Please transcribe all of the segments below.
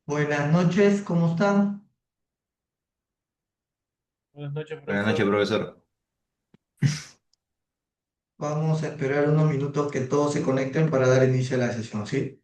Buenas noches, ¿cómo están? Buenas noches, Buenas noches, profesor. profesor. Vamos a esperar unos minutos que todos se conecten para dar inicio a la sesión, ¿sí?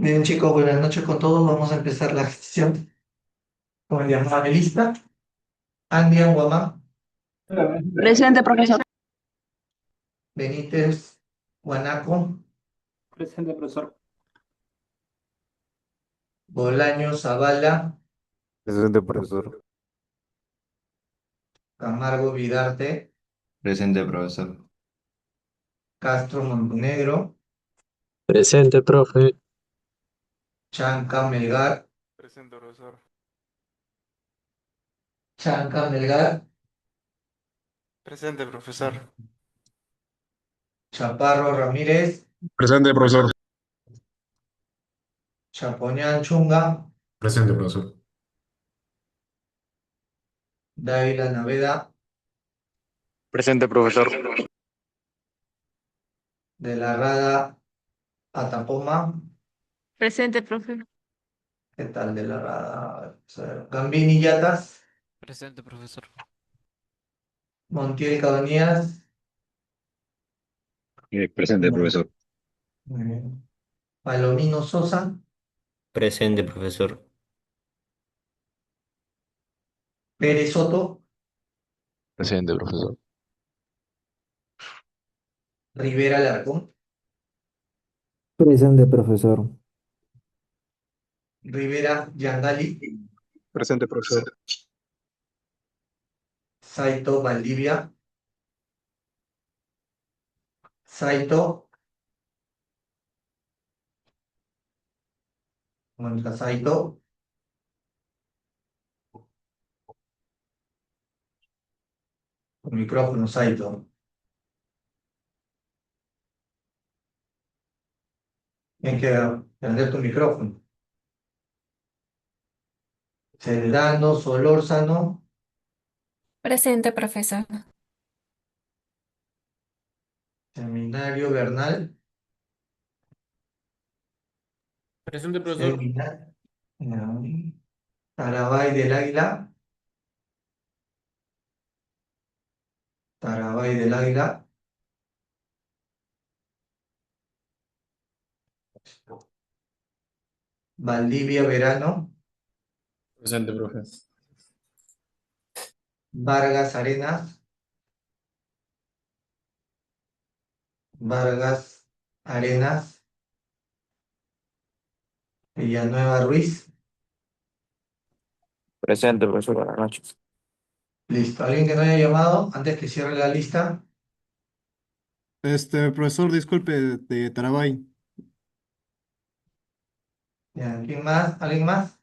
Bien, chicos, buenas noches con todos. Vamos a empezar la sesión con el llamado de lista. Andian Guamán, Presente, profesor. Benítez, Guanaco, Presente, profesor. Bolaño, Zavala, Presente, profesor. Camargo, Vidarte, Presente, profesor. Castro, Montenegro, Presente, profe. Chanca, Melgar, Presente, profesor. Chanca, Melgar, Presente, profesor. Chaparro, Ramírez, Presente, profesor. Chapoñán, Chunga, Presente, profesor. Dávila, Naveda, Presente, profesor. De la Rada, Atapoma. Presente, profe. ¿Qué tal De la Rada? A ver, Gambini, Yatas, Presente, profesor. Montiel, Cabanías, Presente, profesor. muy bien. Palomino, Sosa, Presente, profesor. Pérez Soto, Presente, profesor. Rivera Larcón, Presente, profesor. Rivera Yangali, Presente, profesor. Saito Valdivia, Saito, Mónica Saito, con micrófono Saito. Tienes que prender tu micrófono. Celdano, Solórzano, Presente, profesor. Seminario Bernal, Presente, profesor. Tarabay del Águila, Tarabay del Águila, Valdivia Verano, Presente, profe. Vargas Arenas, Vargas Arenas, Villanueva Ruiz. Presente, profesor. Buenas noches. Listo. ¿Alguien que no haya llamado antes que cierre la lista? Profesor, disculpe, de Tarabay. Ya, ¿quién más? ¿Alguien más?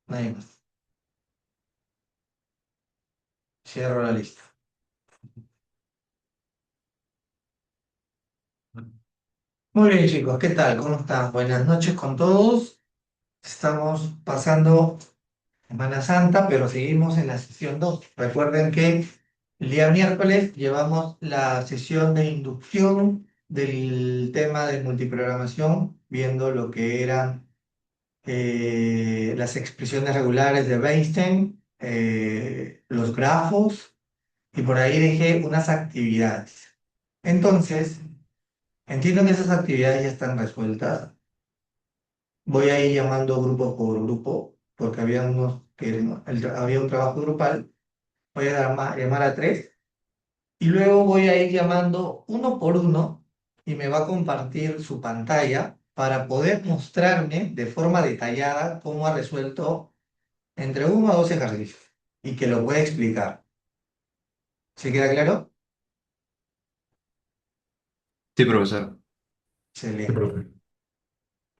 Nadie más. Cierro la lista. Muy bien, chicos, ¿qué tal? ¿Cómo están? Buenas noches con todos. Estamos pasando Semana Santa, pero seguimos en la sesión 2. Recuerden que el día miércoles llevamos la sesión de inducción del tema de multiprogramación, viendo lo que eran las expresiones regulares de Einstein, los grafos, y por ahí dejé unas actividades. Entonces, entiendo que esas actividades ya están resueltas. Voy a ir llamando grupo por grupo, porque había unos que había un trabajo grupal. Voy a llamar a tres y luego voy a ir llamando uno por uno y me va a compartir su pantalla para poder mostrarme de forma detallada cómo ha resuelto entre uno a dos ejercicios y que lo pueda explicar. ¿Se queda claro? Sí, profesor. Sí, Excelente. profe.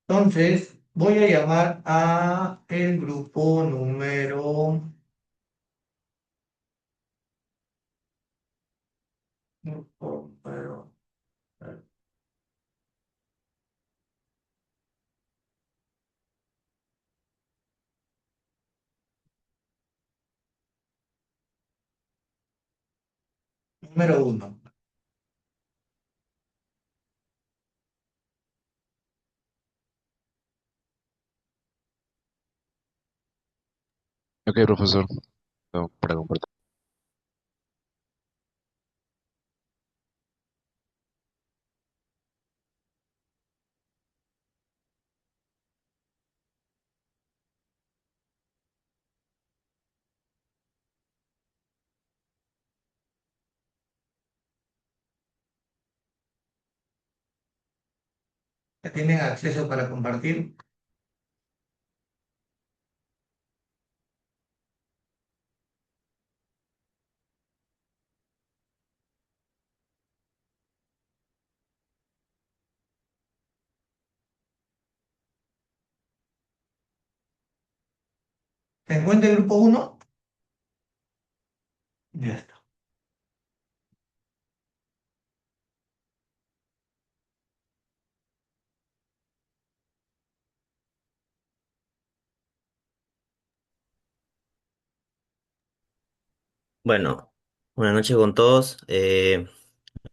Entonces, voy a llamar a el grupo número número uno. Ok, profesor. No, para compartir. ¿Tienen acceso para compartir? ¿Se encuentra el grupo uno? Ya está. Bueno, buenas noches con todos. El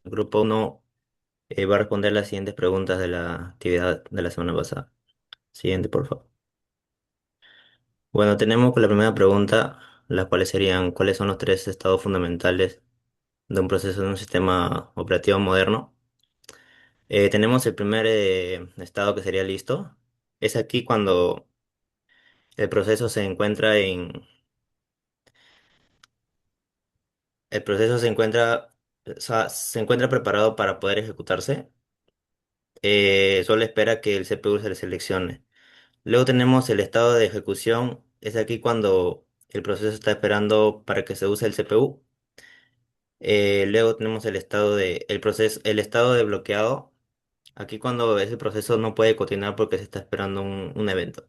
grupo uno va a responder las siguientes preguntas de la actividad de la semana pasada. Siguiente, por favor. Bueno, tenemos con la primera pregunta, las cuales serían, ¿cuáles son los tres estados fundamentales de un proceso de un sistema operativo moderno? Tenemos el primer estado que sería listo. Es aquí cuando el proceso se encuentra el proceso se encuentra, o sea, se encuentra preparado para poder ejecutarse. Solo espera que el CPU se le seleccione. Luego tenemos el estado de ejecución. Es aquí cuando el proceso está esperando para que se use el CPU. Luego tenemos el estado de bloqueado. Aquí cuando ese proceso no puede continuar porque se está esperando un evento.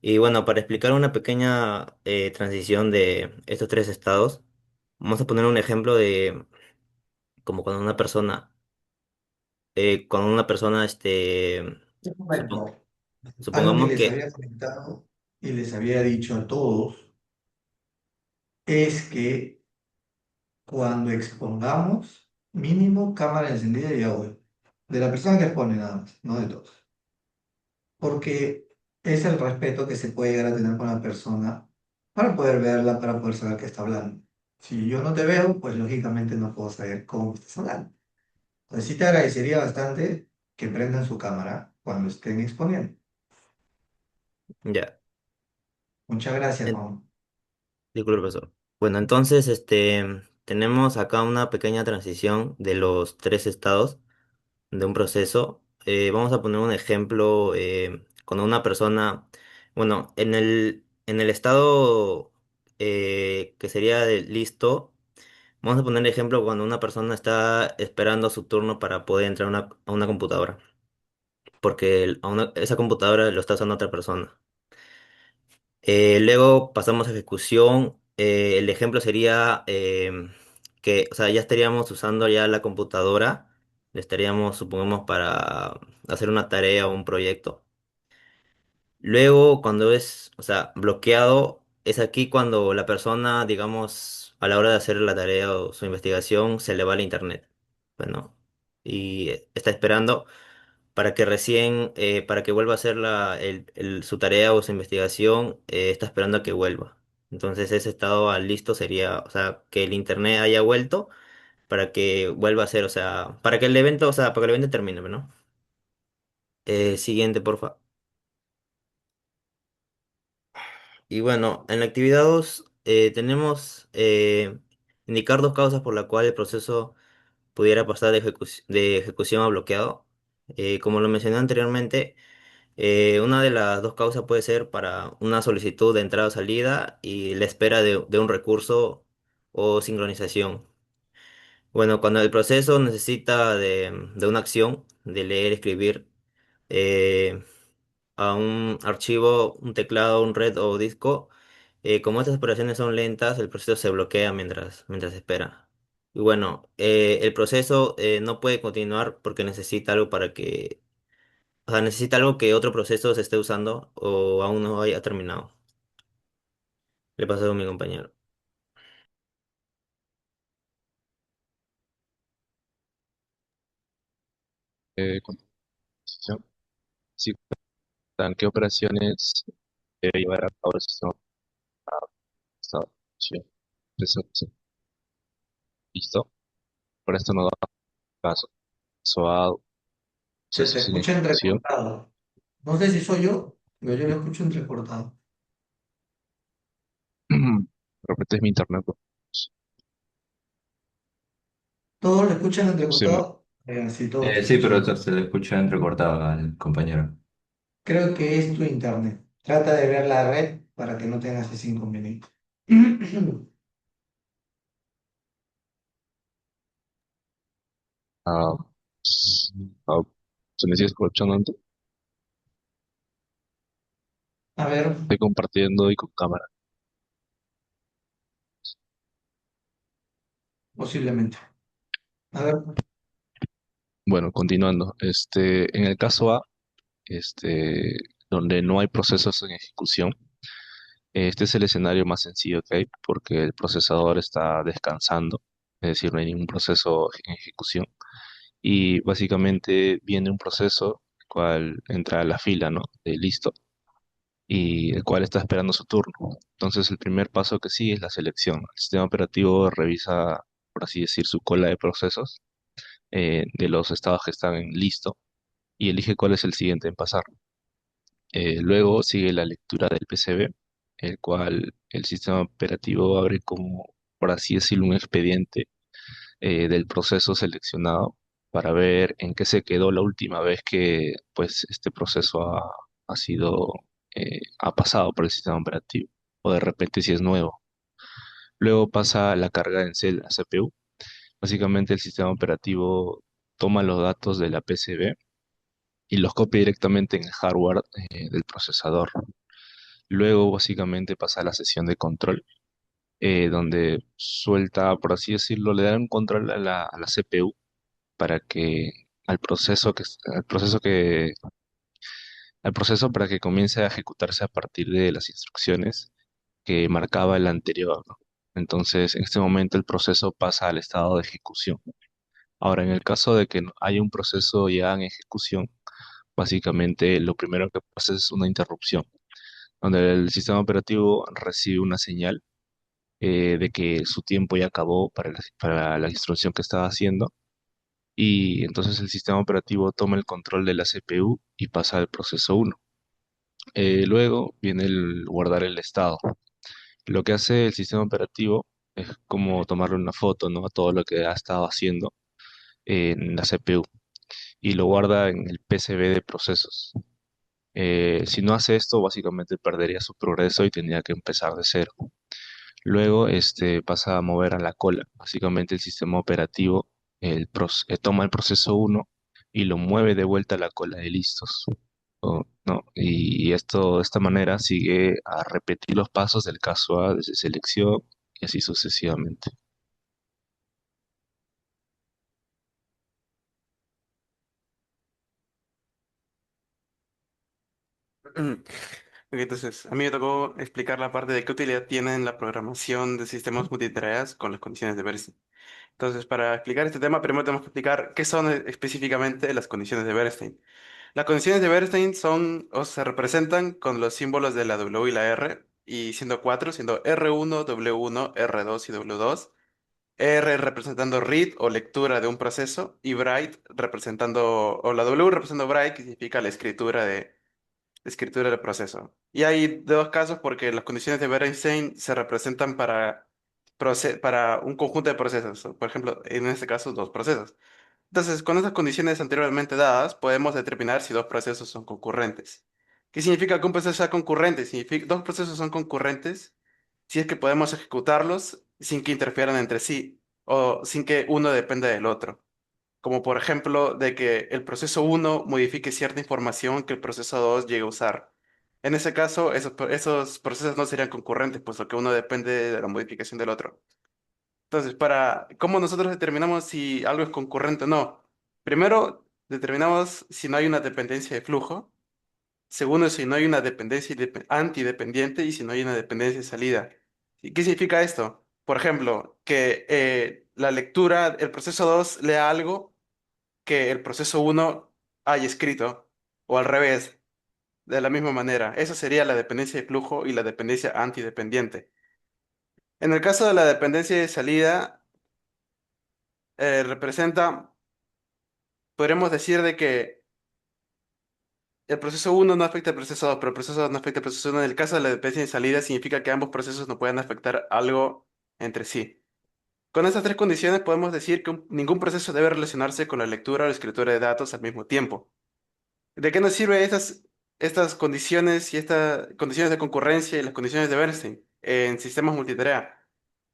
Y bueno, para explicar una pequeña transición de estos tres estados, vamos a poner un ejemplo de como cuando una persona, Un supon- momento. Algo que supongamos les que, había comentado y les había dicho a todos es que cuando expongamos, mínimo cámara encendida y audio. De la persona que expone nada más, no de todos. Porque es el respeto que se puede llegar a tener con la persona para poder verla, para poder saber qué está hablando. Si yo no te veo, pues lógicamente no puedo saber cómo estás hablando. Entonces sí te agradecería bastante que prendan su cámara cuando estén exponiendo. ya, Muchas gracias, en- Juan. disculpe, profesor. Bueno, entonces, tenemos acá una pequeña transición de los tres estados de un proceso. Vamos a poner un ejemplo cuando una persona, bueno, en el estado que sería de listo, vamos a poner el ejemplo cuando una persona está esperando su turno para poder entrar a una computadora, porque esa computadora lo está usando otra persona. Luego pasamos a ejecución. El ejemplo sería que, o sea, ya estaríamos usando ya la computadora, le estaríamos, supongamos, para hacer una tarea o un proyecto. Luego, cuando es, o sea, bloqueado, es aquí cuando la persona, digamos, a la hora de hacer la tarea o su investigación, se le va el internet. Bueno, y está esperando para que vuelva a hacer su tarea o su investigación, está esperando a que vuelva. Entonces ese estado al listo sería, o sea, que el internet haya vuelto para que vuelva a ser, o sea, para que el evento, o sea, para que el evento termine, ¿no? Siguiente, porfa. Y bueno, en la actividad 2 tenemos indicar dos causas por la cual el proceso pudiera pasar de ejecución a bloqueado. Como lo mencioné anteriormente, una de las dos causas puede ser para una solicitud de entrada o salida y la espera de un recurso o sincronización. Bueno, cuando el proceso necesita de una acción, de leer, escribir eh, a un archivo, un teclado, un red o disco, como estas operaciones son lentas, el proceso se bloquea mientras espera. Y bueno, el proceso no puede continuar porque necesita algo o sea, necesita algo que otro proceso se esté usando o aún no haya terminado. Le pasó a mi compañero. Continuación, si cuentan qué operaciones debe llevar a cabo el sistema estado de ejecución. ¿Listo? Por esto no da paso. SOA, Se te proceso sin escucha ejecución. entrecortado. No sé si soy yo, pero yo lo escucho entrecortado. Repite mi internet. ¿Todos lo escuchan Sí, entrecortado? Si todo Sí, funciona. profesor, se le escucha entrecortado al compañero. Creo que es tu internet. Trata de ver la red para que no tengas ese inconveniente. Ah, ah, ¿Se me sigue escuchando antes? A ver, Estoy compartiendo y con cámara. posiblemente. A ver, Bueno, continuando. En el caso A, donde no hay procesos en ejecución, este es el escenario más sencillo que hay porque el procesador está descansando, es decir, no hay ningún proceso en ejecución. Y básicamente viene un proceso el cual entra a la fila, ¿no? De listo, y el cual está esperando su turno. Entonces, el primer paso que sigue es la selección. El sistema operativo revisa, por así decir, su cola de procesos de los estados que están en listo y elige cuál es el siguiente en pasar. Luego sigue la lectura del PCB, el cual el sistema operativo abre como, por así decirlo, un expediente del proceso seleccionado para ver en qué se quedó la última vez que pues este proceso ha sido ha pasado por el sistema operativo o de repente si es nuevo. Luego pasa la carga en C de la CPU. Básicamente el sistema operativo toma los datos de la PCB y los copia directamente en el hardware del procesador. Luego básicamente pasa a la sesión de control donde suelta, por así decirlo, le da un control a la CPU para que al proceso al proceso para que comience a ejecutarse a partir de las instrucciones que marcaba el anterior, ¿no? Entonces, en este momento el proceso pasa al estado de ejecución. Ahora, en el caso de que no haya un proceso ya en ejecución, básicamente lo primero que pasa es una interrupción, donde el sistema operativo recibe una señal de que su tiempo ya acabó para la instrucción que estaba haciendo y entonces el sistema operativo toma el control de la CPU y pasa al proceso uno. Luego viene el guardar el estado. Lo que hace el sistema operativo es como tomarle una foto, ¿no? A todo lo que ha estado haciendo en la CPU y lo guarda en el PCB de procesos. Si no hace esto, básicamente perdería su progreso y tendría que empezar de cero. Luego, pasa a mover a la cola. Básicamente el sistema operativo toma el proceso uno y lo mueve de vuelta a la cola de listos. ¿No? Y esto de esta manera sigue a repetir los pasos del caso A desde selección y así sucesivamente. Ok, entonces, a mí me tocó explicar la parte de qué utilidad tienen la programación de sistemas multitareas con las condiciones de Bernstein. Entonces, para explicar este tema, primero tenemos que explicar qué son específicamente las condiciones de Bernstein. Las condiciones de Bernstein son o se representan con los símbolos de la W y la R, y siendo cuatro, siendo R1, W1, R2 y W2. R representando read o lectura de un proceso y write representando, o la W representando write, que significa la escritura del proceso. Y hay dos casos porque las condiciones de Bernstein se representan para un conjunto de procesos, o, por ejemplo, en este caso, dos procesos. Entonces, con esas condiciones anteriormente dadas, podemos determinar si dos procesos son concurrentes. ¿Qué significa que un proceso sea concurrente? Significa dos procesos son concurrentes si es que podemos ejecutarlos sin que interfieran entre sí o sin que uno dependa del otro. Como por ejemplo, de que el proceso uno modifique cierta información que el proceso 2 llegue a usar. En ese caso, esos procesos no serían concurrentes, puesto que uno depende de la modificación del otro. Entonces, ¿cómo nosotros determinamos si algo es concurrente o no? Primero, determinamos si no hay una dependencia de flujo. Segundo, si no hay una dependencia antidependiente y si no hay una dependencia de salida. ¿Y qué significa esto? Por ejemplo, que la lectura, el proceso 2 lea algo que el proceso uno haya escrito, o al revés, de la misma manera. Eso sería la dependencia de flujo y la dependencia antidependiente. En el caso de la dependencia de salida, representa, podríamos decir de que el proceso uno no afecta al proceso 2, pero el proceso 2 no afecta al proceso uno. En el caso de la dependencia de salida, significa que ambos procesos no pueden afectar algo entre sí. Con estas tres condiciones podemos decir que ningún proceso debe relacionarse con la lectura o la escritura de datos al mismo tiempo. ¿De qué nos sirven estas condiciones y estas condiciones de concurrencia y las condiciones de Bernstein en sistemas multitarea?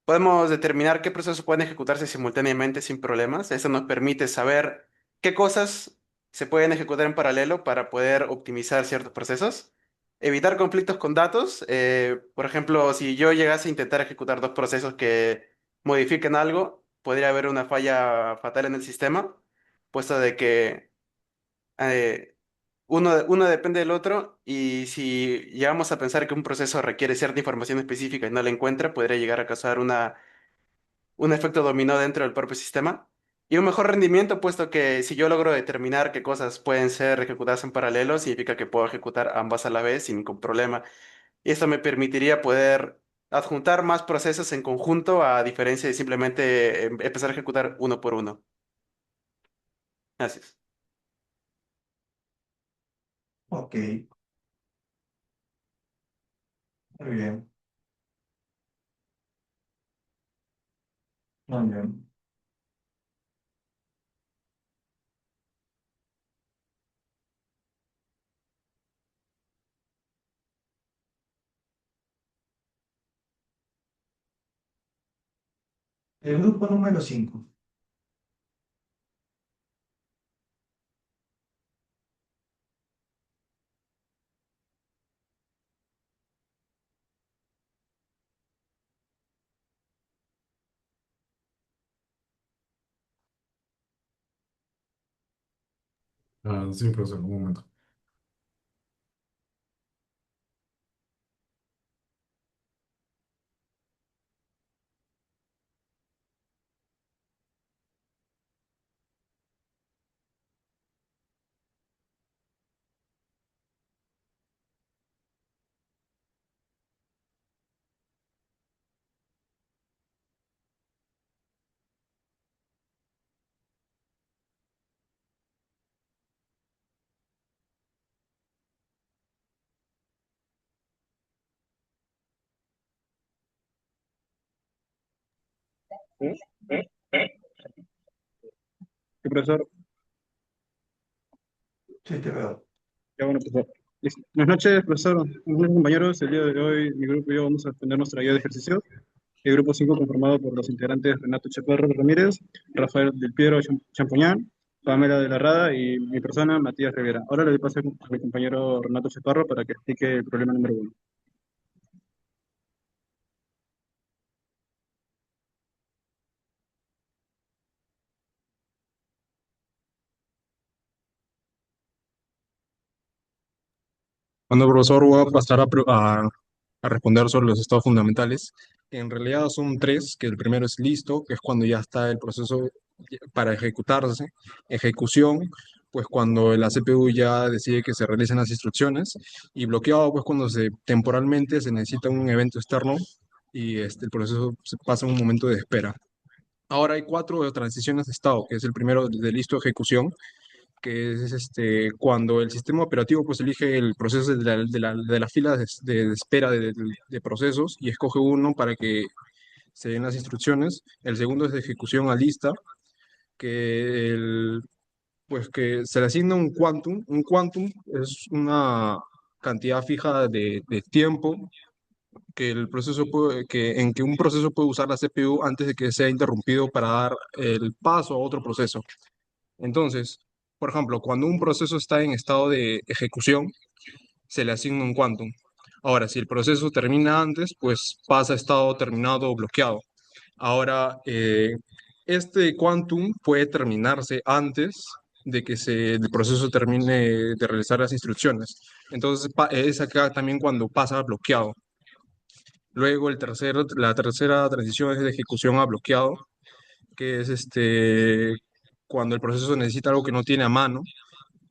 Podemos determinar qué procesos pueden ejecutarse simultáneamente sin problemas. Eso nos permite saber qué cosas se pueden ejecutar en paralelo para poder optimizar ciertos procesos. Evitar conflictos con datos. Por ejemplo, si yo llegase a intentar ejecutar dos procesos que modifiquen algo, podría haber una falla fatal en el sistema, puesto de que eh, uno depende del otro y si llegamos a pensar que un proceso requiere cierta información específica y no la encuentra, podría llegar a causar un efecto dominó dentro del propio sistema. Y un mejor rendimiento, puesto que si yo logro determinar qué cosas pueden ser ejecutadas en paralelo, significa que puedo ejecutar ambas a la vez sin ningún problema. Y esto me permitiría poder adjuntar más procesos en conjunto a diferencia de simplemente empezar a ejecutar uno por uno. Gracias. Ok, muy bien, muy bien. El grupo número 5. Sí, profesor, un momento. Sí, profesor. Sí, te veo. Ya bueno, profesor. Buenas noches, profesor. Buenos noches, compañeros. El día de hoy, mi grupo y yo vamos a defender nuestra guía de ejercicio. El grupo 5 conformado por los integrantes Renato Chaparro Ramírez, Rafael del Piero Champoñán, Pamela de la Rada y mi persona, Matías Rivera. Ahora le doy paso a mi compañero Renato Chaparro para que explique el problema número 1. Bueno, profesor, voy a pasar a responder sobre los estados fundamentales, que en realidad son tres, que el primero es listo, que es cuando ya está el proceso para ejecutarse, ejecución, pues cuando la CPU ya decide que se realicen las instrucciones, y bloqueado, pues cuando temporalmente se necesita un evento externo y el proceso se pasa a un momento de espera. Ahora hay cuatro transiciones de estado, que es el primero de listo ejecución, que es cuando el sistema operativo pues elige el proceso de la fila de espera de procesos y escoge uno para que se den las instrucciones. El segundo es de ejecución a lista, pues que se le asigna un quantum. Un quantum es una cantidad fija de tiempo en que un proceso puede usar la CPU antes de que sea interrumpido para dar el paso a otro proceso. Entonces, por ejemplo, cuando un proceso está en estado de ejecución, se le asigna un quantum. Ahora, si el proceso termina antes, pues pasa a estado terminado o bloqueado. Ahora, este quantum puede terminarse antes de que el proceso termine de realizar las instrucciones. Entonces, es acá también cuando pasa a bloqueado. Luego, la tercera transición es de ejecución a bloqueado, que es cuando el proceso necesita algo que no tiene a mano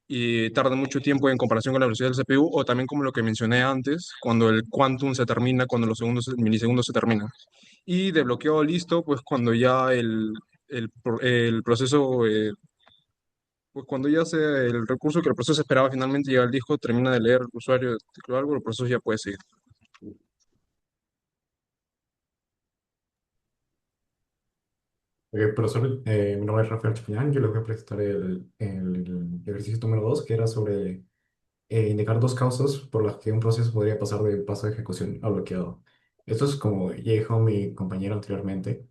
y tarda mucho tiempo en comparación con la velocidad del CPU, o también como lo que mencioné antes, cuando el quantum se termina, cuando los milisegundos se terminan. Y de bloqueo listo, pues cuando ya el proceso, pues cuando ya el recurso que el proceso esperaba finalmente llega al disco, termina de leer el usuario tecleó algo, el proceso ya puede seguir. Ok, profesor, mi nombre es Rafael Chapañán. Yo les voy a presentar el ejercicio número 2, que era sobre indicar dos causas por las que un proceso podría pasar de paso de ejecución a bloqueado. Esto es como ya dijo mi compañero anteriormente,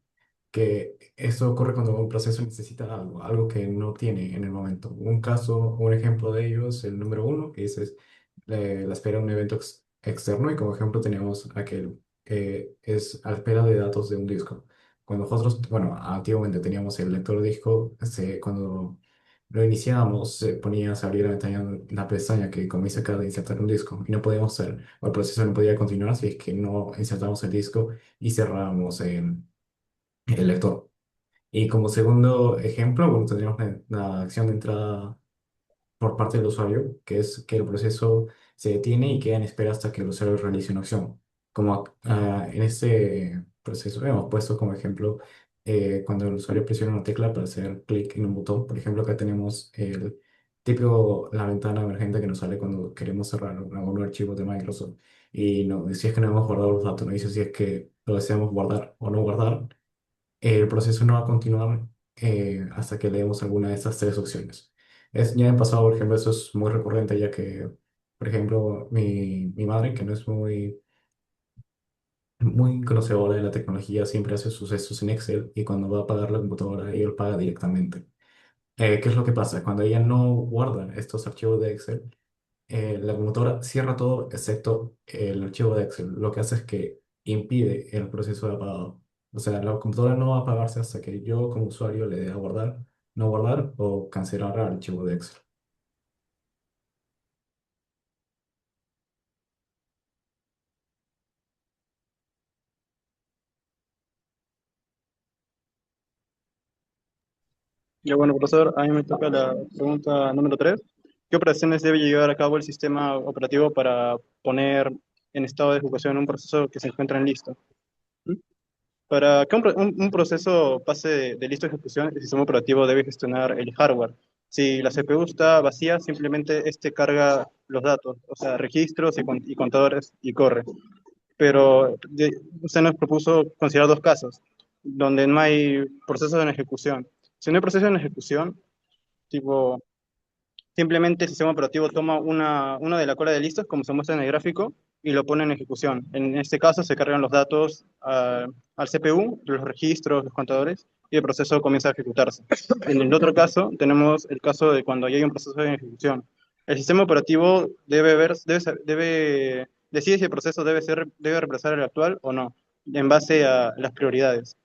que esto ocurre cuando un proceso necesita algo, algo que no tiene en el momento. Un caso, un ejemplo de ello es el número uno, que es la espera de un evento externo, y como ejemplo tenemos aquel que es a la espera de datos de un disco. Cuando nosotros, bueno, antiguamente teníamos el lector de disco, cuando lo iniciábamos, se ponía, se abría la pestaña que comienza acá de insertar un disco, y no podíamos hacer, o el proceso no podía continuar si es que no insertábamos el disco y cerrábamos el lector. Y como segundo ejemplo, bueno, tendríamos la acción de entrada por parte del usuario, que es que el proceso se detiene y queda en espera hasta que el usuario realice una acción. Como en este proceso hemos puesto como ejemplo cuando el usuario presiona una tecla para hacer clic en un botón. Por ejemplo, acá tenemos el típico, la ventana emergente que nos sale cuando queremos cerrar algún archivo de Microsoft. Y no, si es que no hemos guardado los datos, no dice si es que lo deseamos guardar o no guardar. El proceso no va a continuar hasta que leemos alguna de estas tres opciones. Ya en pasado, por ejemplo, eso es muy recurrente, ya que, por ejemplo, mi madre, que no es muy conocedora de la tecnología, siempre hace sus gestos en Excel, y cuando va a pagar la computadora, ella lo paga directamente. ¿Qué es lo que pasa? Cuando ella no guarda estos archivos de Excel, la computadora cierra todo excepto el archivo de Excel. Lo que hace es que impide el proceso de apagado. O sea, la computadora no va a apagarse hasta que yo como usuario le dé a guardar, no guardar o cancelar el archivo de Excel. Ya bueno, profesor, a mí me toca la pregunta número 3. ¿Qué operaciones debe llevar a cabo el sistema operativo para poner en estado de ejecución un proceso que se encuentra en listo? ¿Mm? Para que un proceso pase de listo a ejecución, el sistema operativo debe gestionar el hardware. Si la CPU está vacía, simplemente este carga los datos, o sea, registros y contadores, y corre. Pero usted nos propuso considerar dos casos, donde no hay procesos en ejecución. Si no hay proceso en ejecución, tipo, simplemente el sistema operativo toma una de la cola de listas, como se muestra en el gráfico, y lo pone en ejecución. En este caso se cargan los datos al CPU, los registros, los contadores, y el proceso comienza a ejecutarse. En el otro caso, tenemos el caso de cuando ya hay un proceso en ejecución. El sistema operativo decide si el proceso debe reemplazar el actual o no, en base a las prioridades.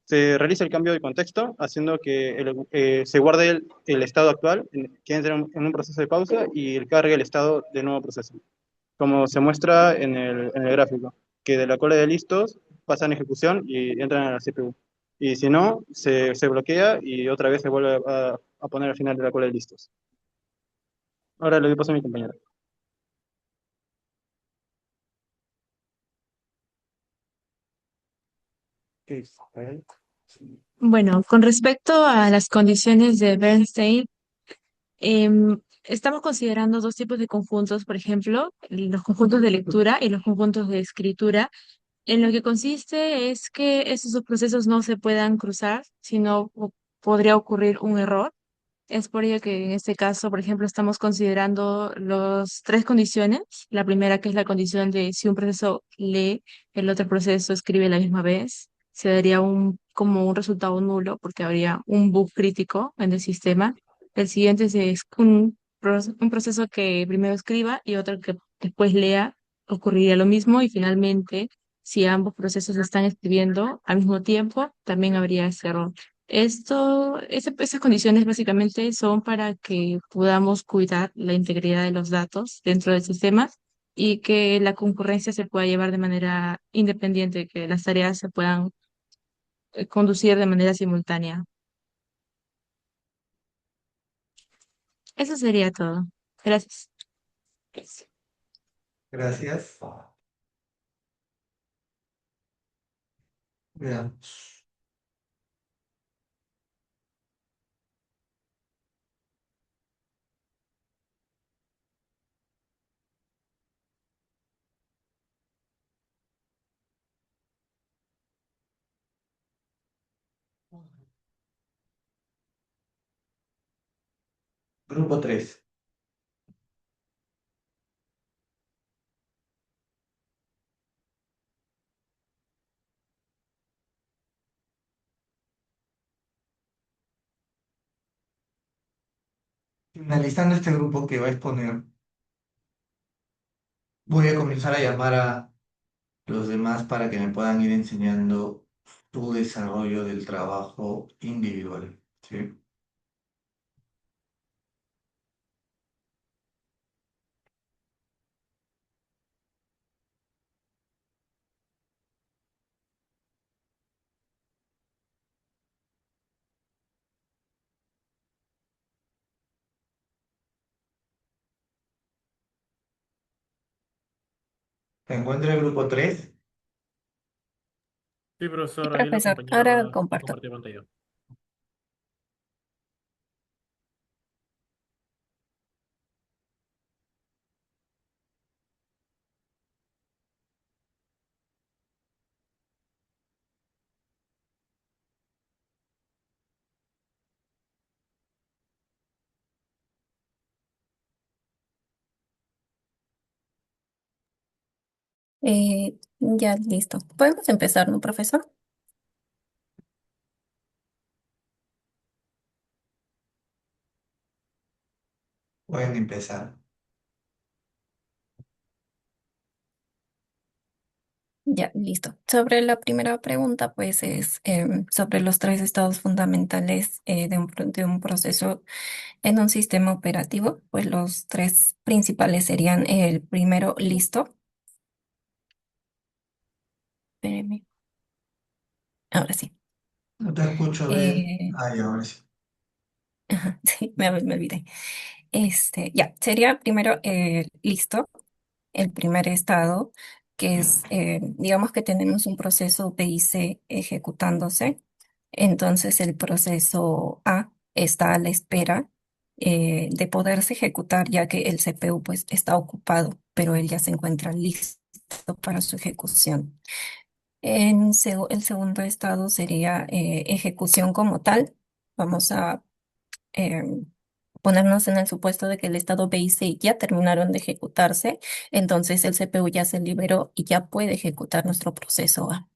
Se realiza el cambio de contexto, haciendo que se guarde el estado actual, que entra en un proceso de pausa, y cargue el estado de nuevo proceso, como se muestra en el gráfico, que de la cola de listos pasan a ejecución y entran a la CPU. Y si no, se bloquea y otra vez se vuelve a poner al final de la cola de listos. Ahora le doy paso a mi compañero. Bueno, con respecto a las condiciones de Bernstein, estamos considerando dos tipos de conjuntos, por ejemplo, los conjuntos de lectura y los conjuntos de escritura, en lo que consiste es que esos dos procesos no se puedan cruzar, sino podría ocurrir un error. Es por ello que en este caso, por ejemplo, estamos considerando las tres condiciones. La primera, que es la condición de si un proceso lee, el otro proceso escribe a la misma vez, se daría como un resultado nulo porque habría un bug crítico en el sistema. El siguiente es un proceso que primero escriba y otro que después lea, ocurriría lo mismo. Y finalmente, si ambos procesos están escribiendo al mismo tiempo, también habría ese error. Esas condiciones básicamente son para que podamos cuidar la integridad de los datos dentro del sistema y que la concurrencia se pueda llevar de manera independiente, que las tareas se puedan conducir de manera simultánea. Eso sería todo. Gracias. Gracias. Veamos. Grupo 3. Finalizando este grupo que va a exponer, voy a comenzar a llamar a los demás para que me puedan ir enseñando su desarrollo del trabajo individual. ¿Sí? ¿Se encuentra el grupo 3? Sí, Sí, profesor, ahí los profesor. Ahora compañeros comparto. compartieron pantalla. Ya listo. Podemos empezar, ¿no, profesor? Pueden empezar. Ya, listo. Sobre la primera pregunta, pues es sobre los tres estados fundamentales de un proceso en un sistema operativo. Pues los tres principales serían el primero, listo. Espéreme. Ahora sí. No te escucho bien. Eh, Ay, ahora sí. sí, me olvidé. Ya, sería primero listo, el primer estado, que es, digamos que tenemos un proceso B y C ejecutándose. Entonces el proceso A está a la espera de poderse ejecutar, ya que el CPU pues está ocupado, pero él ya se encuentra listo para su ejecución. El segundo estado sería ejecución como tal. Vamos a eh, ponernos en el supuesto de que el estado B y C ya terminaron de ejecutarse, entonces el CPU ya se liberó y ya puede ejecutar nuestro proceso A.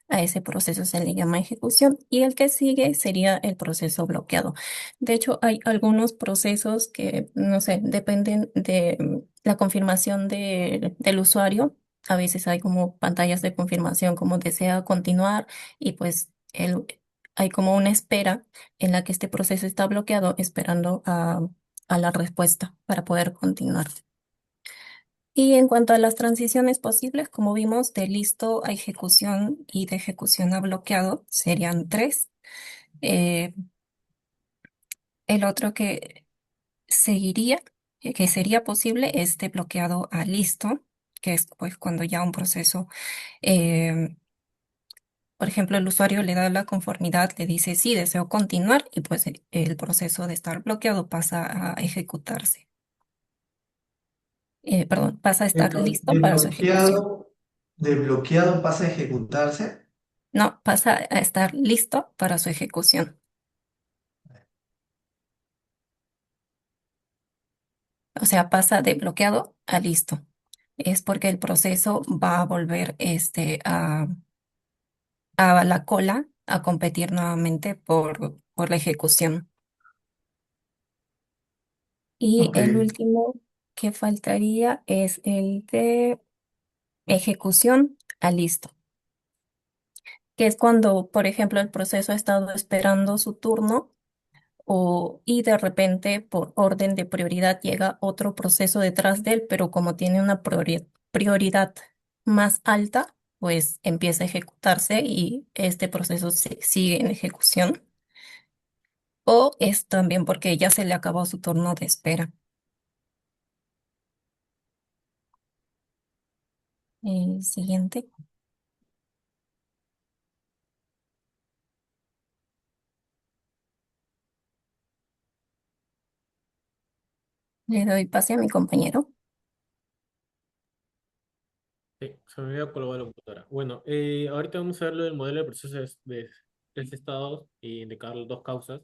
A ese proceso se le llama ejecución y el que sigue sería el proceso bloqueado. De hecho, hay algunos procesos que, no sé, dependen de la confirmación del usuario. A veces hay como pantallas de confirmación como desea continuar y pues hay como una espera en la que este proceso está bloqueado esperando a la respuesta para poder continuar. Y en cuanto a las transiciones posibles, como vimos, de listo a ejecución y de ejecución a bloqueado, serían tres. Eh, el otro que seguiría, que sería posible, es de bloqueado a listo, que es pues cuando ya un proceso, eh, por ejemplo, el usuario le da la conformidad, le dice sí, deseo continuar y pues el proceso de estar bloqueado pasa a ejecutarse. Perdón, pasa a De, estar blo- listo de para su ejecución. bloqueado, de bloqueado pasa a ejecutarse. No, pasa a estar listo para su ejecución. O sea, pasa de bloqueado a listo. Es porque el proceso va a volver a la cola a competir nuevamente por la ejecución. Y Ok. el último que faltaría es el de ejecución a listo, que es cuando, por ejemplo, el proceso ha estado esperando su turno y de repente por orden de prioridad llega otro proceso detrás de él, pero como tiene una prioridad más alta, pues empieza a ejecutarse y este proceso sigue en ejecución. O es también porque ya se le acabó su turno de espera. El siguiente. Le doy pase a mi compañero. Sí, se me había colgado la computadora. Bueno, ahorita vamos a ver lo del modelo de procesos de tres estados y indicar dos causas.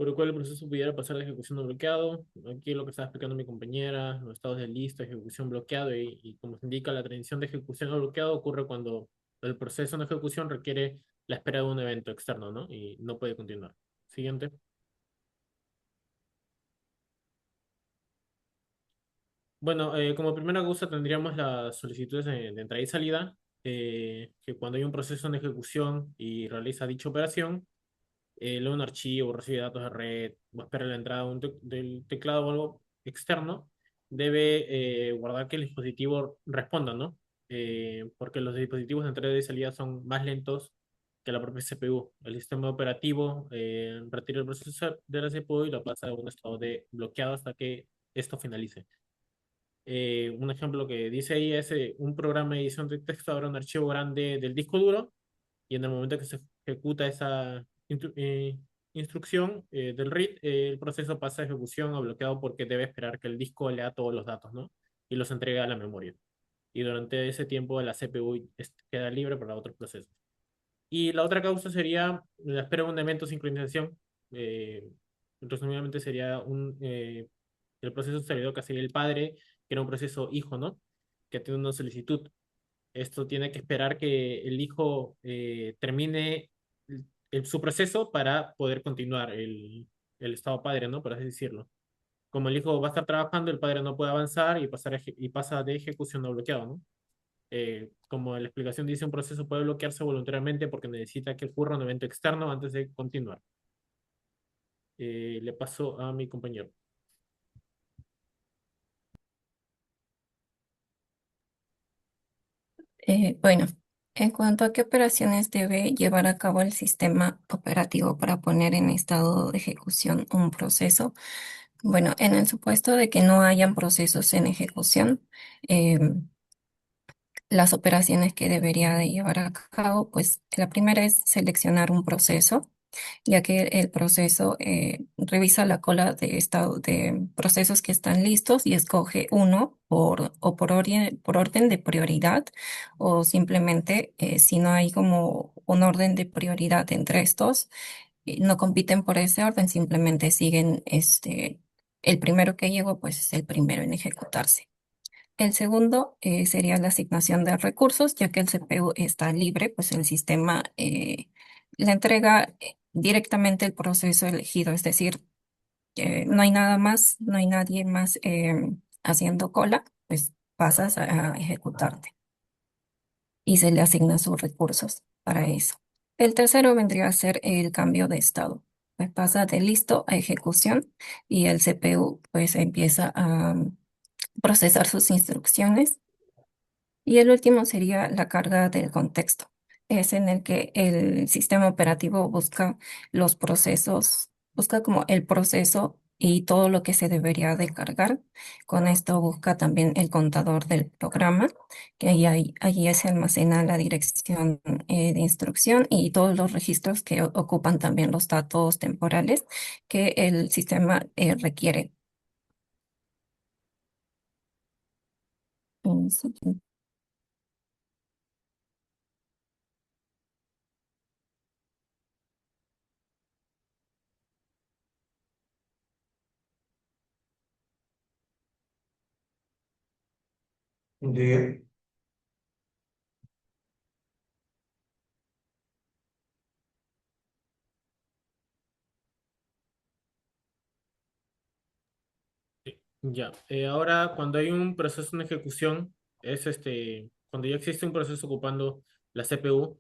por el cual el proceso pudiera pasar de ejecución a bloqueado. Aquí lo que estaba explicando mi compañera, los estados de lista, ejecución, bloqueado, y como se indica, la transición de ejecución a bloqueado ocurre cuando el proceso en ejecución requiere la espera de un evento externo, ¿no? Y no puede continuar. Siguiente. Bueno, como primera cosa tendríamos las solicitudes de entrada y salida, que cuando hay un proceso en ejecución y realiza dicha operación, lee un archivo, recibe datos de red, o espera la entrada del teclado o algo externo, debe guardar que el dispositivo responda, ¿no? Porque los dispositivos de entrada y salida son más lentos que la propia CPU. El sistema operativo retira el proceso de la CPU y lo pasa a un estado de bloqueado hasta que esto finalice. Un ejemplo que dice ahí es un programa de edición de texto abre un archivo grande del disco duro y en el momento que se ejecuta esa instrucción del read, el proceso pasa a ejecución o bloqueado porque debe esperar que el disco lea todos los datos, ¿no? Y los entregue a la memoria. Y durante ese tiempo la CPU queda libre para otros procesos. Y la otra causa sería la espera de un evento de sincronización. Eh, Resumidamente sería el proceso servidor que sería el padre, que era un proceso hijo, ¿no? Que tiene una solicitud. Esto tiene que esperar que el hijo termine su proceso para poder continuar el estado padre, ¿no? Por así decirlo. Como el hijo va a estar trabajando, el padre no puede avanzar y pasa de ejecución a bloqueado, ¿no? Como la explicación dice, un proceso puede bloquearse voluntariamente porque necesita que ocurra un evento externo antes de continuar. Le paso a mi compañero. Bueno, en cuanto a qué operaciones debe llevar a cabo el sistema operativo para poner en estado de ejecución un proceso, bueno, en el supuesto de que no hayan procesos en ejecución, las operaciones que debería de llevar a cabo, pues la primera es seleccionar un proceso, ya que el proceso revisa la cola de estado de procesos que están listos y escoge uno por orden de prioridad, o simplemente si no hay como un orden de prioridad entre estos, no compiten por ese orden, simplemente siguen el primero que llegó, pues es el primero en ejecutarse. El segundo sería la asignación de recursos, ya que el CPU está libre, pues el sistema le entrega directamente el proceso elegido, es decir, no hay nada más, no hay nadie más haciendo cola, pues pasas a ejecutarte y se le asignan sus recursos para eso. El tercero vendría a ser el cambio de estado, pues pasa de listo a ejecución y el CPU pues empieza a procesar sus instrucciones. Y el último sería la carga del contexto. Es en el que el sistema operativo busca los procesos, busca como el proceso y todo lo que se debería de cargar. Con esto busca también el contador del programa, que allí se almacena la dirección de instrucción y todos los registros que ocupan también los datos temporales que el sistema requiere. Sí. De, Ya, ahora cuando hay un proceso en ejecución, cuando ya existe un proceso ocupando la CPU,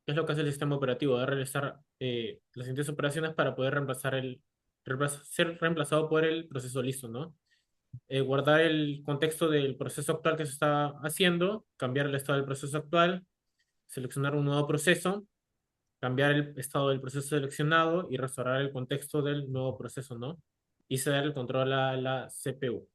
¿qué es lo que hace el sistema operativo? Debe realizar las siguientes operaciones para poder ser reemplazado por el proceso listo, ¿no? Guardar el contexto del proceso actual que se está haciendo, cambiar el estado del proceso actual, seleccionar un nuevo proceso, cambiar el estado del proceso seleccionado y restaurar el contexto del nuevo proceso, ¿no? Y ceder el control a la CPU.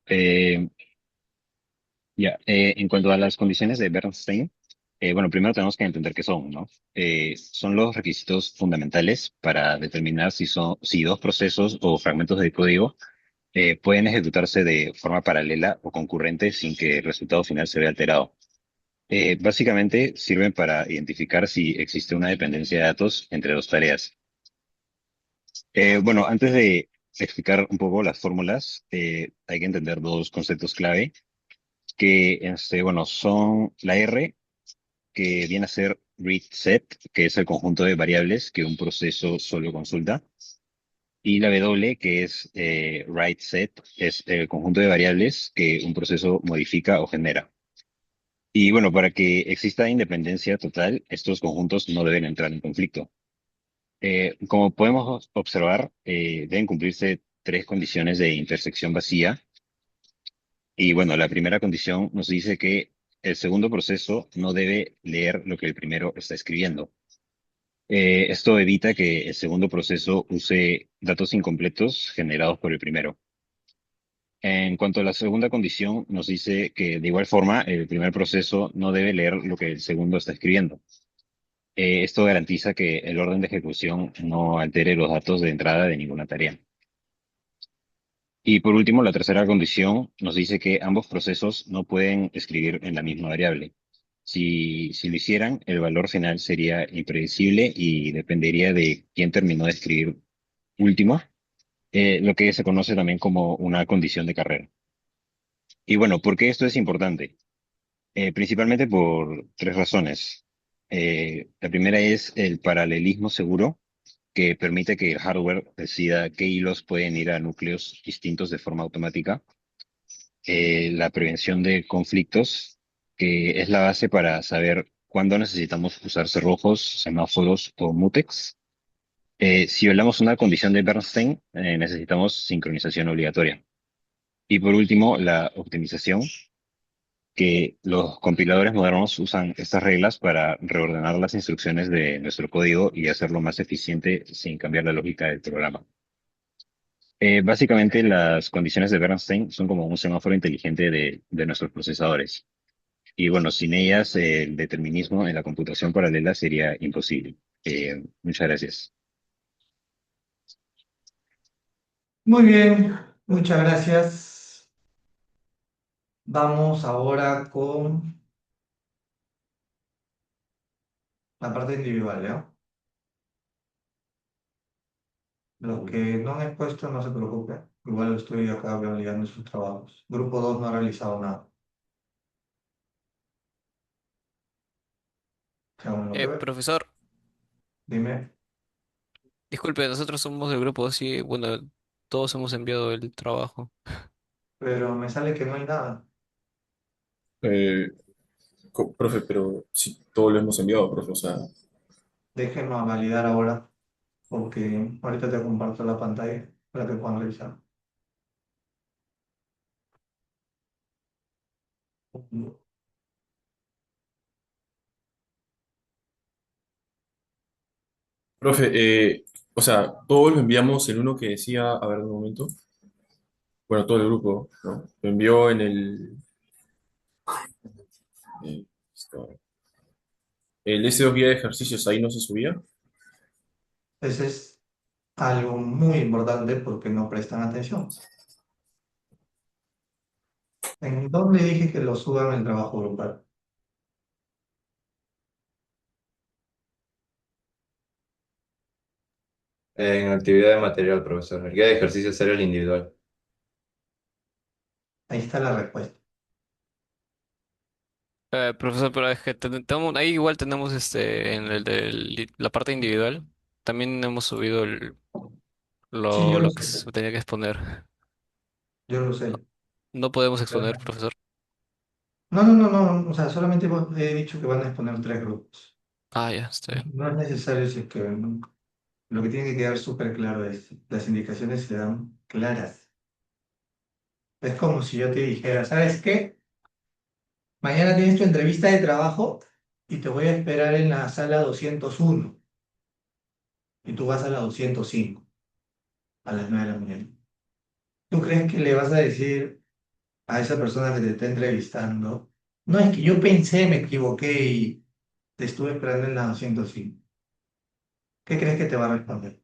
Eh, en cuanto a las condiciones de Bernstein, bueno, primero tenemos que entender qué son, ¿no? Son los requisitos fundamentales para determinar si dos procesos o fragmentos de código pueden ejecutarse de forma paralela o concurrente sin que el resultado final se vea alterado. Básicamente sirven para identificar si existe una dependencia de datos entre dos tareas. Bueno, antes de explicar un poco las fórmulas, hay que entender dos conceptos clave que bueno, son la R, que viene a ser read set, que es el conjunto de variables que un proceso solo consulta, y la W, que es write set, es el conjunto de variables que un proceso modifica o genera. Y bueno, para que exista independencia total, estos conjuntos no deben entrar en conflicto. Como podemos observar, deben cumplirse tres condiciones de intersección vacía. Y bueno, la primera condición nos dice que el segundo proceso no debe leer lo que el primero está escribiendo. Esto evita que el segundo proceso use datos incompletos generados por el primero. En cuanto a la segunda condición, nos dice que de igual forma el primer proceso no debe leer lo que el segundo está escribiendo. Esto garantiza que el orden de ejecución no altere los datos de entrada de ninguna tarea. Y por último, la tercera condición nos dice que ambos procesos no pueden escribir en la misma variable. Si lo hicieran, el valor final sería impredecible y dependería de quién terminó de escribir último, lo que se conoce también como una condición de carrera. Y bueno, ¿por qué esto es importante? Principalmente por tres razones. La primera es el paralelismo seguro, que permite que el hardware decida qué hilos pueden ir a núcleos distintos de forma automática. La prevención de conflictos, que es la base para saber cuándo necesitamos usar cerrojos, semáforos o mutex. Si violamos una condición de Bernstein, necesitamos sincronización obligatoria. Y por último, la optimización, que los compiladores modernos usan estas reglas para reordenar las instrucciones de nuestro código y hacerlo más eficiente sin cambiar la lógica del programa. Básicamente, las condiciones de Bernstein son como un semáforo inteligente de nuestros procesadores. Y bueno, sin ellas, el determinismo en la computación paralela sería imposible. Muchas gracias. Muy bien, muchas gracias. Vamos ahora con la parte individual, ¿ya? Los que no han expuesto, no se preocupen. Igual estoy acá validando sus trabajos. Grupo 2 no ha realizado nada. Según lo que veo. Profesor, Dime, disculpe, nosotros somos del grupo, sí, bueno, todos hemos enviado el trabajo. pero me sale que no hay nada. Eh, profe, pero si todo lo hemos enviado, profe, o sea, Déjenme validar ahora, porque ahorita te comparto la pantalla para que puedan revisar. profe, o sea, todo lo enviamos en uno que decía, a ver, un momento, bueno, todo el grupo, ¿no? Lo envió en eh, el S2 guía de ejercicios, ahí no se subía. Ese es algo muy importante porque no prestan atención. ¿En dónde dije que lo suban el trabajo grupal? En actividad de material, profesor. El guía de ejercicio sería el individual. Ahí está la respuesta. Profesor, pero es que ahí igual tenemos en el de la parte individual, también hemos subido Sí, yo lo lo que sé, se tenía que exponer. yo lo sé. No podemos exponer, profesor. No, no, no, no, o sea, solamente he dicho que van a exponer tres grupos. Ah, ya, está bien. No es necesario si es que lo que tiene que quedar súper claro es las indicaciones se dan claras. Es como si yo te dijera, ¿sabes qué? Mañana tienes tu entrevista de trabajo y te voy a esperar en la sala 201 y tú vas a la 205 a las 9 de la mañana. ¿Tú crees que le vas a decir a esa persona que te está entrevistando? No, es que yo pensé, me equivoqué y te estuve esperando en la 205. ¿Qué crees que te va a responder?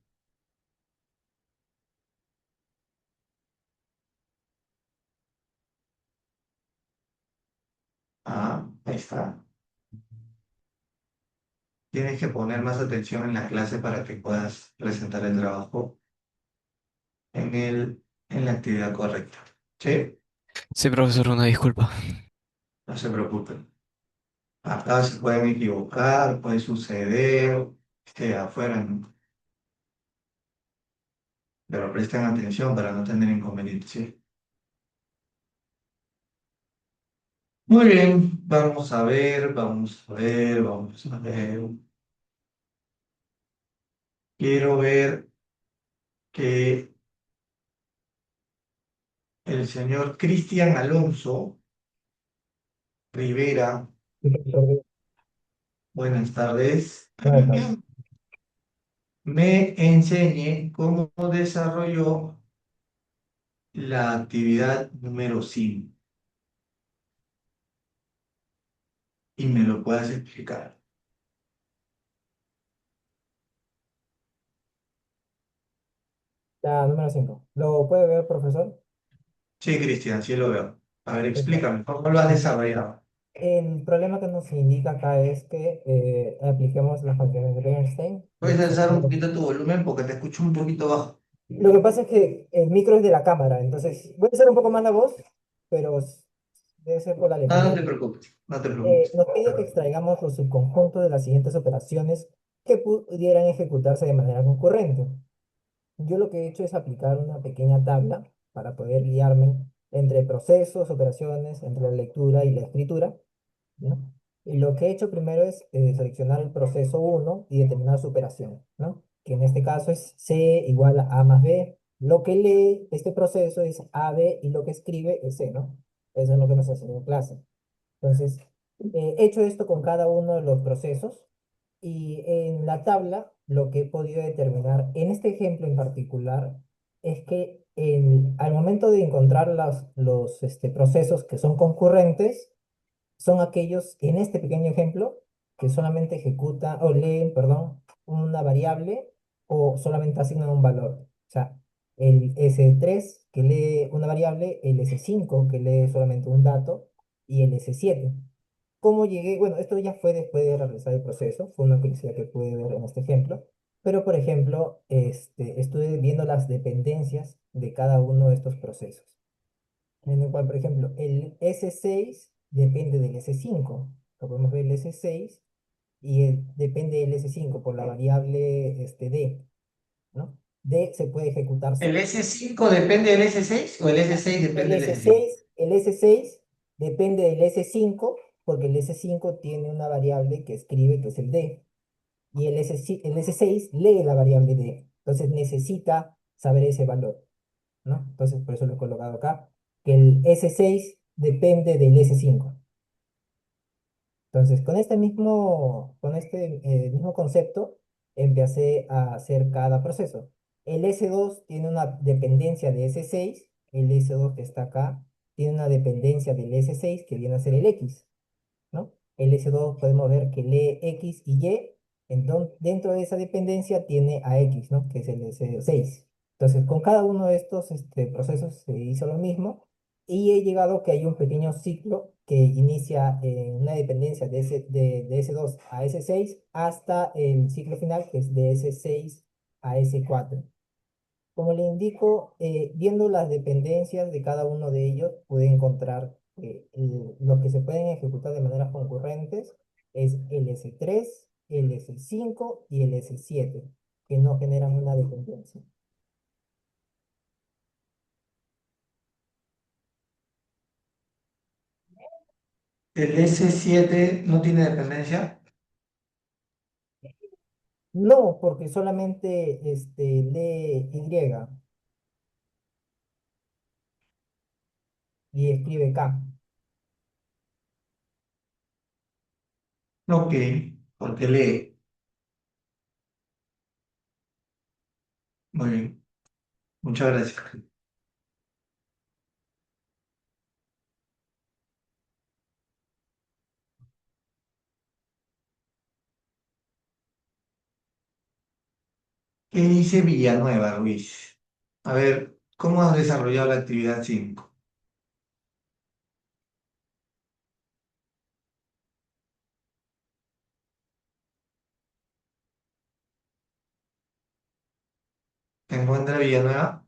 Ah, ahí está. Tienes que poner más atención en la clase para que puedas presentar el trabajo en la actividad correcta. ¿Sí? Sí, profesor, una disculpa. No se preocupen. Acá se pueden equivocar, puede suceder, afuera, ¿no? Pero presten atención para no tener inconvenientes, ¿sí? Muy bien, vamos a ver, vamos a ver, vamos a ver. Quiero ver que el señor Cristian Alonso Rivera, buenas tardes, me enseñe cómo desarrolló la actividad número 5 y me lo puedas explicar. La número 5. ¿Lo puede ver, profesor? Sí, Cristian, sí lo veo. A ver, Está. explícame, ¿cómo lo has desarrollado? El problema que nos indica acá es que apliquemos las funciones de Bernstein. Puedes alzar un poquito tu volumen porque te escucho un poquito bajo. Lo que pasa es que el micro es de la cámara, entonces voy a hacer un poco más la voz, pero debe ser por la No, no lejanía. te preocupes, no te preocupes. Nos pide que extraigamos los subconjuntos de las siguientes operaciones que pudieran ejecutarse de manera concurrente. Yo lo que he hecho es aplicar una pequeña tabla para poder guiarme entre procesos, operaciones, entre la lectura y la escritura, ¿no? Y lo que he hecho primero es seleccionar el proceso uno y determinar su operación, ¿no? Que en este caso es C igual a A más B. Lo que lee este proceso es AB y lo que escribe es C, ¿no? Eso es lo que nos enseñó en clase. Entonces, he hecho esto con cada uno de los procesos y en la tabla lo que he podido determinar en este ejemplo en particular es que al momento de encontrar los procesos que son concurrentes, son aquellos, en este pequeño ejemplo, que solamente ejecutan o leen, perdón, una variable o solamente asignan un valor. O sea, el S3 que lee una variable, el S5 que lee solamente un dato y el S7. ¿Cómo llegué? Bueno, esto ya fue después de realizar el proceso, fue una curiosidad que pude ver en este ejemplo, pero por ejemplo, estuve viendo las dependencias de cada uno de estos procesos en el cual, por ejemplo, el S6 depende del S5. Lo podemos ver el S6 y depende del S5 por la variable D, ¿no? D se puede ejecutar. ¿El S5 depende del S6 o el S6 El depende del S5? S6, el S6 depende del S5 porque el S5 tiene una variable que escribe que es el D. Y el S6 lee la variable D. Entonces necesita saber ese valor, ¿no? Entonces por eso lo he colocado acá, que el S6 depende del S5. Entonces, con este mismo concepto, empecé a hacer cada proceso. El S2 tiene una dependencia de S6, el S2 que está acá tiene una dependencia del S6 que viene a ser el X, ¿no? El S2 podemos ver que lee X y Y, entonces dentro de esa dependencia tiene a X, ¿no? Que es el S6. Entonces, con cada uno de estos procesos se hizo lo mismo y he llegado que hay un pequeño ciclo que inicia en una dependencia de S2 a S6 hasta el ciclo final que es de S6 a S4. Como le indico, viendo las dependencias de cada uno de ellos, pude encontrar que los que se pueden ejecutar de maneras concurrentes es el S3, el S5 y el S7, que no generan una dependencia. ¿El S7 no tiene dependencia? No, porque solamente lee Y escribe K. Ok, porque lee. Muy bien, muchas gracias. ¿Qué dice Villanueva, Luis? A ver, ¿cómo has desarrollado la actividad 5? ¿Se encuentra Villanueva?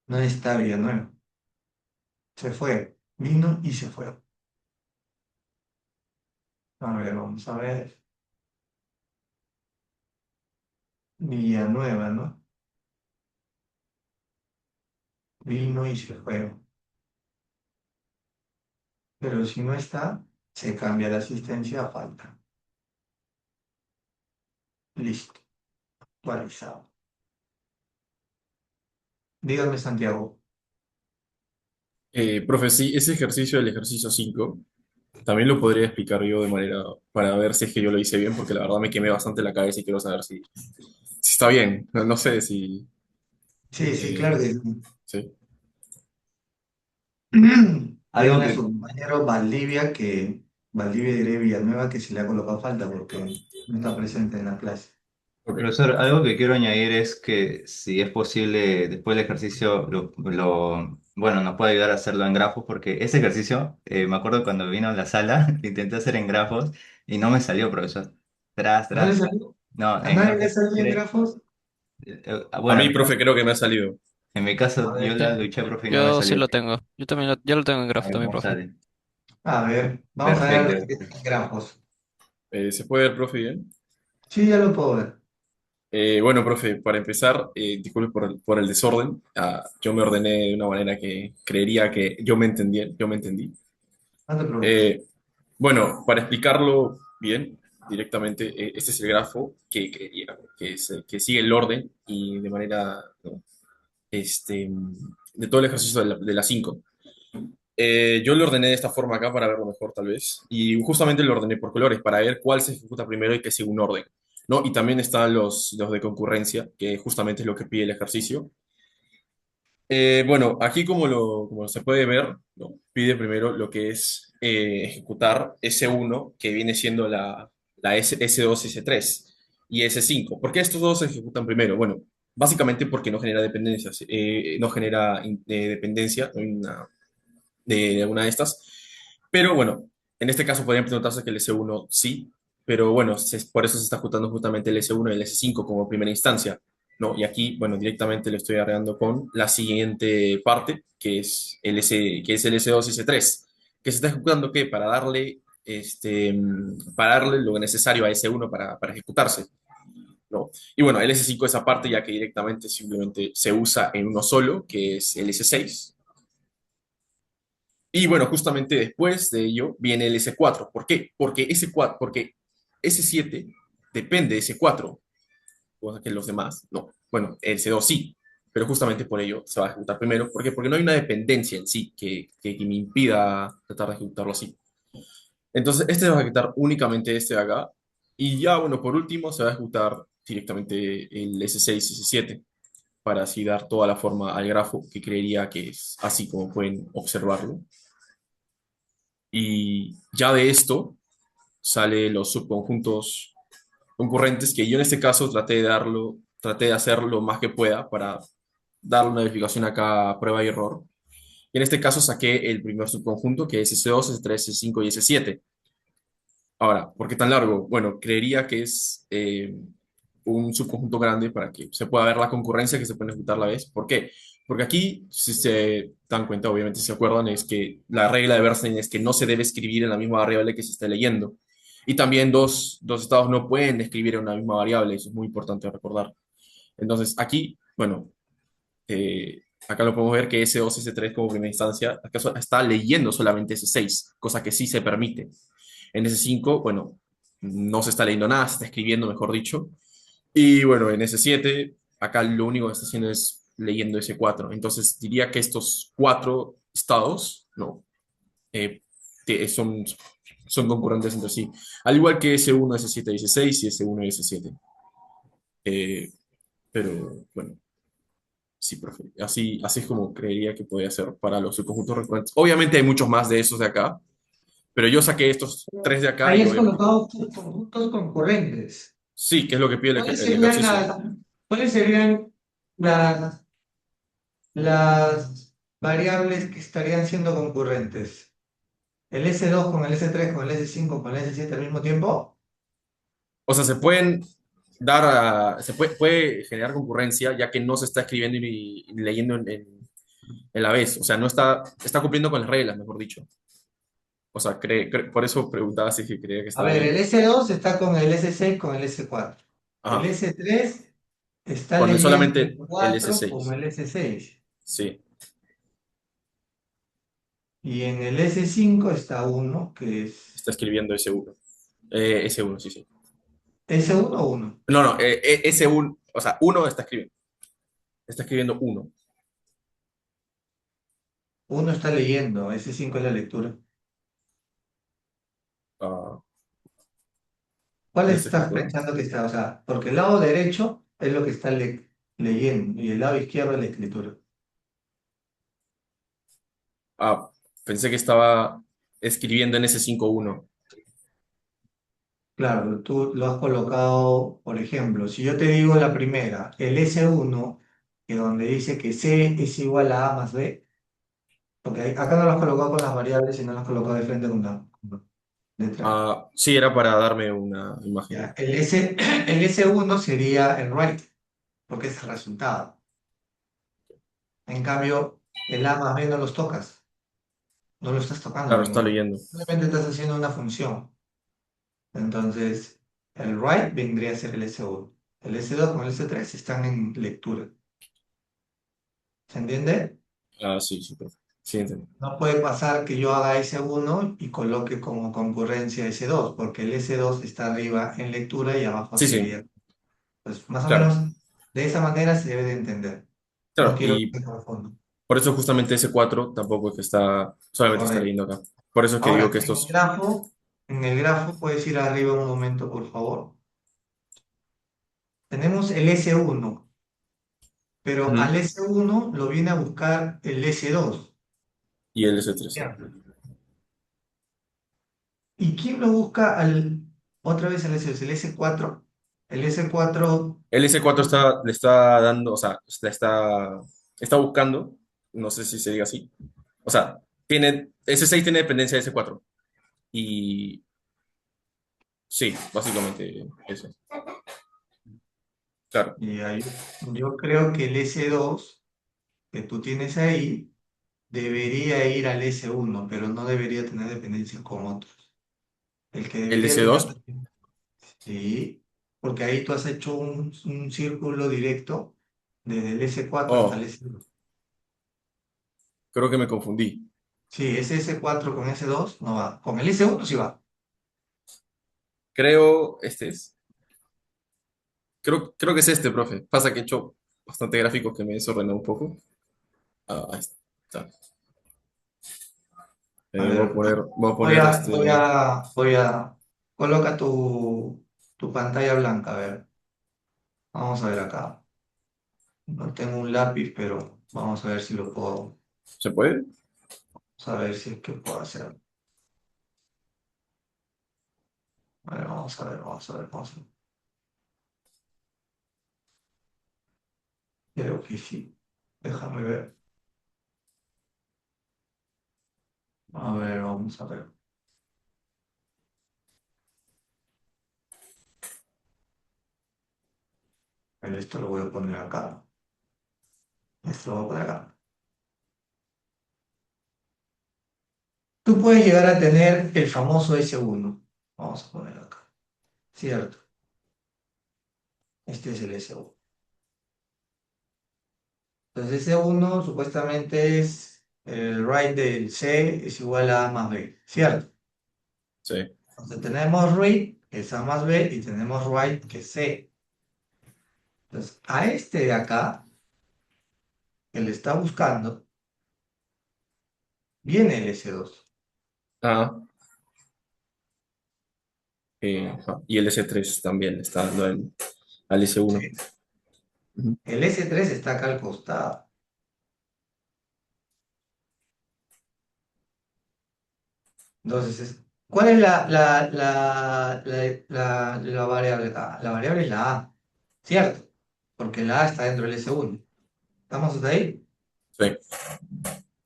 No está Villanueva. Se fue. Vino y se fue. A ver, vamos a ver. Villanueva, ¿no? Vino y se fue. Pero si no está, se cambia la asistencia a falta. Listo. Actualizado. Dígame, Santiago. Profe, sí, ese ejercicio del ejercicio 5 también lo podría explicar yo de manera para ver si es que yo lo hice bien, porque la verdad me quemé bastante la cabeza y quiero saber si está bien. No sé si... Sí, sí, eh, claro que sí. sí. Algo Díganle a que, su compañero Valdivia diré Villanueva que se le ha colocado falta porque no está presente en la clase. Ok. profesor, algo que quiero añadir es que si es posible, después del ejercicio, bueno, nos puede ayudar a hacerlo en grafos, porque ese ejercicio, me acuerdo cuando vino a la sala, lo intenté hacer en grafos y no me salió, profesor. Tras, ¿No le tras. salió? No, ¿A en nadie le grafos. salió en grafos? A Bueno, mí, profe, creo que me ha salido. en mi A caso, yo ver, la Sí, luché, profe, y no me yo sí salió. lo tengo. Yo también ya lo tengo en A grafo ver también, cómo profe. sale. vamos a ver Perfecto. grafos. ¿Se puede ver, profe, bien? Sí, ya lo puedo ver. Bueno, profe, para empezar, disculpe por el desorden. Yo me ordené de una manera que creería que yo me entendí. No te preocupes. Eh, bueno, para explicarlo bien, directamente, este es el grafo que creería que sigue el orden y de manera, ¿no? De todo el ejercicio de la 5. Yo lo ordené de esta forma acá para verlo mejor, tal vez. Y justamente lo ordené por colores, para ver cuál se ejecuta primero y que siga un orden, ¿no? Y también están los de concurrencia, que justamente es lo que pide el ejercicio. Bueno, aquí como se puede ver, ¿no? Pide primero lo que es ejecutar S1, que viene siendo la S2, S3 y S5. ¿Por qué estos dos se ejecutan primero? Bueno, básicamente porque no genera dependencias, no genera dependencia, ¿no? De alguna de estas. Pero bueno, en este caso podría preguntarse que el S1 sí, pero bueno, por eso se está ejecutando justamente el S1 y el S5 como primera instancia, ¿no? Y aquí, bueno, directamente le estoy agregando con la siguiente parte, que es el S2 y S3, que se está ejecutando, ¿qué? Para darle lo necesario a S1 para ejecutarse, ¿no? Y bueno, el S5 esa parte ya que directamente simplemente se usa en uno solo, que es el S6, y bueno, justamente después de ello viene el S4. ¿Por qué? Porque S7 depende de S4, cosa que los demás no. Bueno, el S2 sí, pero justamente por ello se va a ejecutar primero. ¿Por qué? Porque no hay una dependencia en sí que me impida tratar de ejecutarlo así. Entonces, este se va a ejecutar únicamente este de acá. Y ya, bueno, por último, se va a ejecutar directamente el S6 y S7 para así dar toda la forma al grafo, que creería que es así como pueden observarlo. Y ya de esto sale los subconjuntos concurrentes, que yo en este caso traté de hacer lo más que pueda para darle una verificación acá a prueba y error. Y en este caso saqué el primer subconjunto, que es S2, S3, S5 y S7. Ahora, ¿por qué tan largo? Bueno, creería que es un subconjunto grande para que se pueda ver la concurrencia que se puede ejecutar a la vez. ¿Por qué? Porque aquí, si se dan cuenta, obviamente si se acuerdan, es que la regla de Bernstein es que no se debe escribir en la misma variable que se esté leyendo. Y también dos estados no pueden escribir en una misma variable, eso es muy importante recordar. Entonces, aquí, bueno, acá lo podemos ver que S2, S3 como primera instancia, acá está leyendo solamente S6, cosa que sí se permite. En S5, bueno, no se está leyendo nada, se está escribiendo, mejor dicho. Y bueno, en S7, acá lo único que está haciendo es leyendo S4. Entonces diría que estos cuatro estados, no, eh, son concurrentes entre sí. Al igual que S1, S7 y S6 y S1 y S7. Eh, pero bueno, sí, profe. Así es como creería que podría ser para los subconjuntos recurrentes. Obviamente hay muchos más de esos de acá, pero yo saqué estos tres de acá Ahí y has obviamente colocado tus conjuntos concurrentes. sí, que es lo que pide ¿Cuáles el serían ejercicio. las, cuáles serían las variables que estarían siendo concurrentes. ¿El S2 con el S3 con el S5 con el S7 al mismo tiempo? O sea, se pueden puede generar concurrencia ya que no se está escribiendo y leyendo en la vez. O sea, no está cumpliendo con las reglas, mejor dicho. O sea, por eso preguntaba si creía que A estaba ver, el bien. S2 está con el S6 con el S4. El Ajá. S3 está Con leyendo el solamente el 4 con S6. el S6. Sí, Y en el S5 está uno que es está escribiendo S1. S1, sí, sí. S1 o 1. No, no, S1, o sea, uno está escribiendo. Está escribiendo uno. Uno está leyendo, S5 es la lectura. Ah, ¿Cuál ¿en ese estás ejemplo? pensando que está? O sea, porque el lado derecho es lo que está leyendo y el lado izquierdo es la escritura. Ah, pensé que estaba escribiendo en S5.1. Claro, tú lo has colocado, por ejemplo, si yo te digo la primera, el S1, que donde dice que C es igual a A más B, porque acá no lo has colocado con las variables, sino lo has colocado de frente con letra. Ah, sí, era para darme una imagen. Ya, el S1 sería el right, porque es el resultado. En cambio, el A más B no los tocas, no lo estás tocando en Claro, ningún está momento. leyendo. Simplemente estás haciendo una función. Entonces, el right vendría a ser el S1. El S2 con el S3 están en lectura. ¿Se entiende? Ah, sí, sí, perfecto. Sí, entiendo. No puede pasar que yo haga S1 y coloque como concurrencia S2, porque el S2 está arriba en lectura y abajo Sí, sí, sería. Pues más o claro. menos de esa manera se debe de entender. No Claro, quiero que y se confunda. por eso justamente S4 tampoco es que solamente está Correcto. leyendo acá. Por eso es que digo Ahora, que en el estos... grafo, en el grafo puedes ir arriba un momento, por favor. Tenemos el S1, pero Ujú. al S1 lo viene a buscar el S2. Y el S3, sí. ¿Cierto? ¿Y quién lo busca otra vez el S2? El S4. El S4, El S4 le está dando, o sea, está buscando, no sé si se diga así. O sea, S6 tiene dependencia de S4. Y sí, básicamente eso. Claro. y yo creo que el S2 que tú tienes ahí debería ir al S1, pero no debería tener dependencia con otros. El que El debería tener, S2, sí, porque ahí tú has hecho un círculo directo desde el S4 hasta el oh, S2. creo que me confundí. Sí, ese S4 con S2 no va. Con el S1 sí va. Creo, este es. Creo que es este, profe. Pasa que he hecho bastante gráficos que me desordenó un poco. Ah, ahí está. A Voy a ver, poner, voy a poner coloca tu pantalla blanca, a ver. Vamos a ver acá. No tengo un lápiz, pero vamos a ver si lo puedo. ¿se puede? Vamos a ver si es que puedo hacer. A ver, vamos a ver, vamos a ver, vamos a ver. Creo que sí. Déjame ver. A ver, vamos a ver. A ver, esto lo voy a poner acá. Esto lo voy a poner acá. Tú puedes llegar a tener el famoso S1. Vamos a poner acá. Cierto. Este es el S1. Entonces, S1 supuestamente es el right del C es igual a A más B. ¿Cierto? Sí. Entonces tenemos read, que es A más B, y tenemos write, que es C. Entonces, a este de acá, que le está buscando, viene el S2. Ah, ajá. Y el S3 también le está dando al S1. ¿Sí? El S3 está acá al costado. Entonces, ¿cuál es la variable acá? La variable es la A, ¿cierto? Porque la A está dentro del S1. ¿Estamos hasta ahí? Sí.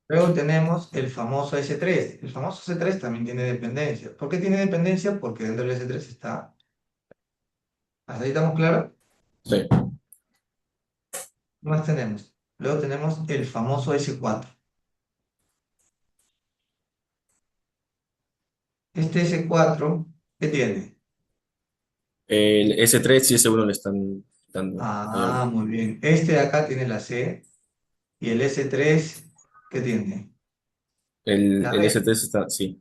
Luego tenemos el famoso S3. El famoso S3 también tiene dependencia. ¿Por qué tiene dependencia? Porque dentro del S3 está... ¿Hasta ahí estamos claros? Sí. ¿Qué más tenemos? Luego tenemos el famoso S4. Este S4, ¿qué tiene? El S3 y S1 le están dando. Ah, muy bien. Este de acá tiene la C y el S3, ¿qué tiene? La El B. S3 está, sí.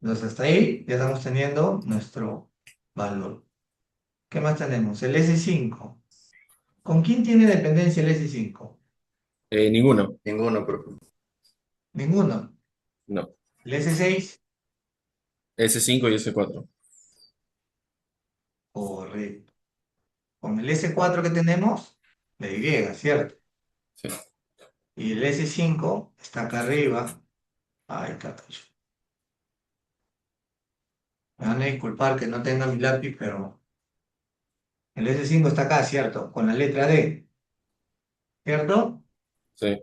Entonces hasta ahí ya estamos teniendo nuestro valor. ¿Qué más tenemos? El S5. ¿Con quién tiene dependencia el S5? Ninguno. Ninguno, profe. Ninguno. No. El S6, S5 y S4. correcto. Con el S4 que tenemos, la Y, ¿cierto? Sí. Y el S5 está acá arriba. Ay, capricho. Me van a disculpar que no tenga mi lápiz, pero el S5 está acá, ¿cierto? Con la letra D, ¿cierto? Sí.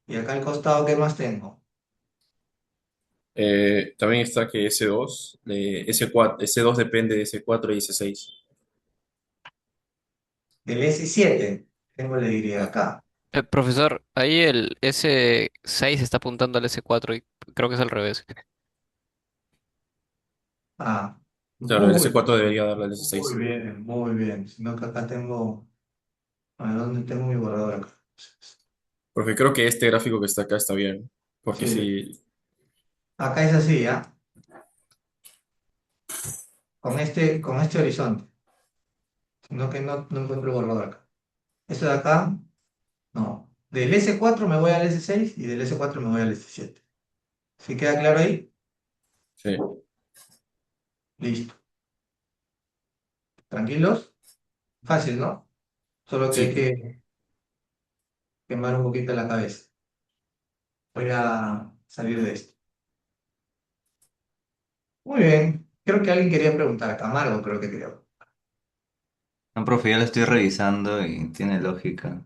Y acá al costado, ¿qué más tengo? También está que S2, S4, S2 depende de S4 y S6. Del S7 tengo la Y acá. Profesor, ahí el S6 está apuntando al S4 y creo que es al revés. Ah, Claro, el muy, S4 debería darle al muy S6. bien, muy bien. Sino que acá tengo... A ver, ¿dónde tengo mi borrador acá? Porque creo que este gráfico que está acá está bien. Porque Sí, si... acá es así, ¿ya? Con este horizonte. Sino que no encuentro el borrador acá. Esto de acá, no. Del S4 me voy al S6 y del S4 me voy al S7. ¿Sí queda claro ahí? Sí, Listo. ¿Tranquilos? Fácil, ¿no? Solo que hay sí. que quemar un poquito la cabeza. Voy a salir de esto. Muy bien. Creo que alguien quería preguntar. Camargo creo que quería. No, profe, ya lo estoy revisando y tiene lógica.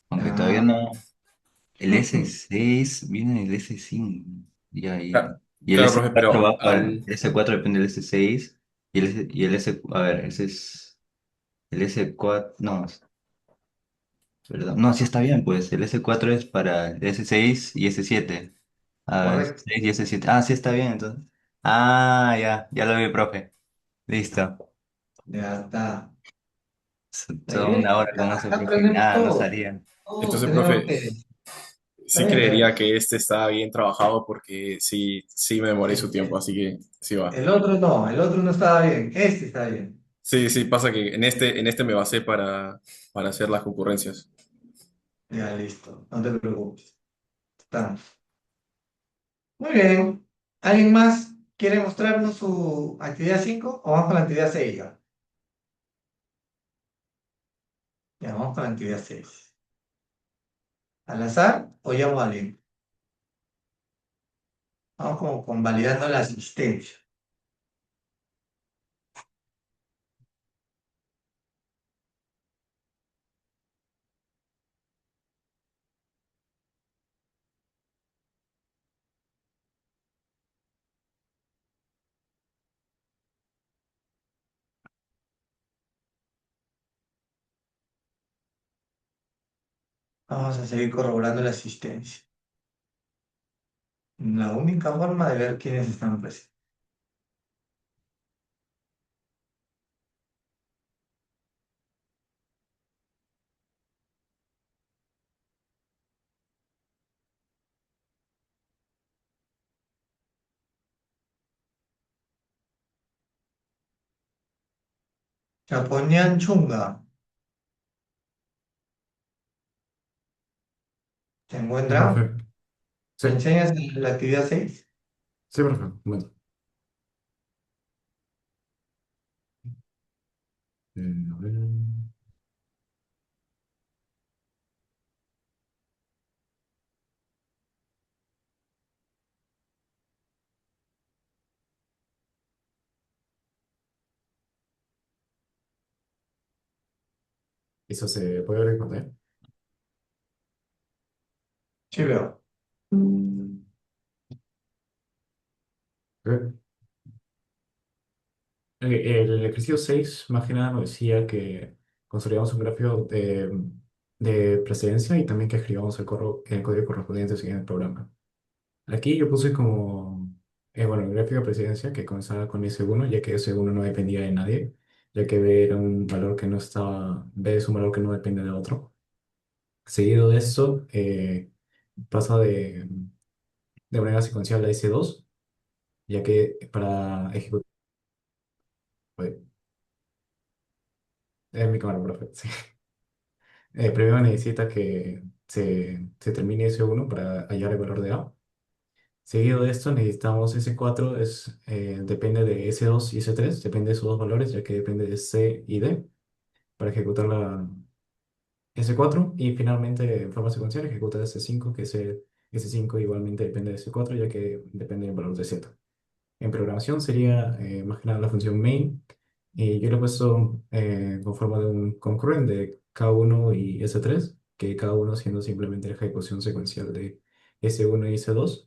Aunque todavía Ah, no. El S6 viene del S5. Ya, y el Claro, profe, S4 pero va para. El S4 depende del S6. A ver, ese es. El S4. No, perdón. No, sí está bien, pues. El S4 es para el S6 y S7. A ver, correcto. S6 y S7. Ah, sí está bien, entonces. Ah, ya lo vi, profe. Listo. Ya está. Toda ¿Ves? una hora con Acá ese profe y aprendemos nada, no todo. salía. Todos entonces, tenemos profe, que... Está sí bien, está creería bien. que este está bien trabajado porque sí me demoré su El, tiempo, así que sí va. el otro no estaba bien. Este está bien. Sí, pasa que en este me basé para hacer las concurrencias. Ya, listo. No te preocupes. Estamos. Muy bien. ¿Alguien más quiere mostrarnos su actividad 5 o vamos con la actividad 6 ya? Ya, vamos con la actividad 6. ¿Al azar o llamo a alguien? Vamos como convalidando la asistencia. Vamos a seguir corroborando la asistencia. La única forma de ver quiénes están presentes. Chapoñán Chunga, ¿se Sí, encuentra? profe. Sí, ¿Me enseñas la actividad 6? sí, profe. Bueno, a ver. ¿Eso se puede ver en pantalla? Sí veo. Ok. El ejercicio 6 más que nada nos decía que construíamos un gráfico de precedencia y también que escribamos el código correspondiente siguiendo el programa. Aquí yo puse como, bueno, el gráfico de precedencia que comenzaba con S1, ya que S1 no dependía de nadie, ya que B era un valor que no estaba, B es un valor que no depende de otro. Seguido de eso, pasa de manera secuencial a S2, ya que para ejecutar, es mi cámara, profe, sí. Primero necesita que se termine S1 para hallar el valor de A. Seguido de esto necesitamos S4, depende de S2 y S3, depende de esos dos valores, ya que depende de C y D, para ejecutar la S4. Y finalmente, en forma secuencial, ejecuta S5, que S5 igualmente depende de S4, ya que depende del valor de Z. En programación sería más que nada la función main, y yo le he puesto con forma de un concurrent de K1 y S3, que K1 siendo simplemente la ejecución secuencial de S1 y S2.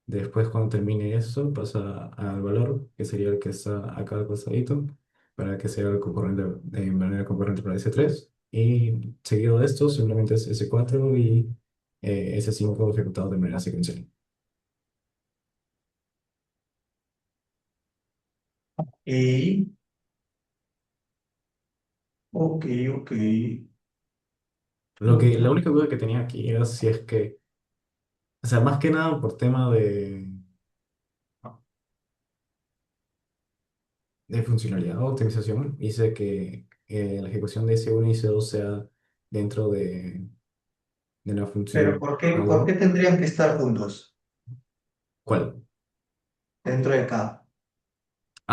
Después, cuando termine eso, pasa al valor, que sería el que está acá al costadito, para que sea el concurrente de manera concurrente para S3. Y seguido de esto, simplemente es S4 y S5 ejecutado de manera secuencial. Y, ok, ok. La única duda que tenía aquí era si es que, o sea, más que nada por tema de funcionalidad o optimización, hice que la ejecución de S1 y S2 sea dentro de la Pero función por qué K1. tendrían que estar juntos ¿Cuál? dentro de K?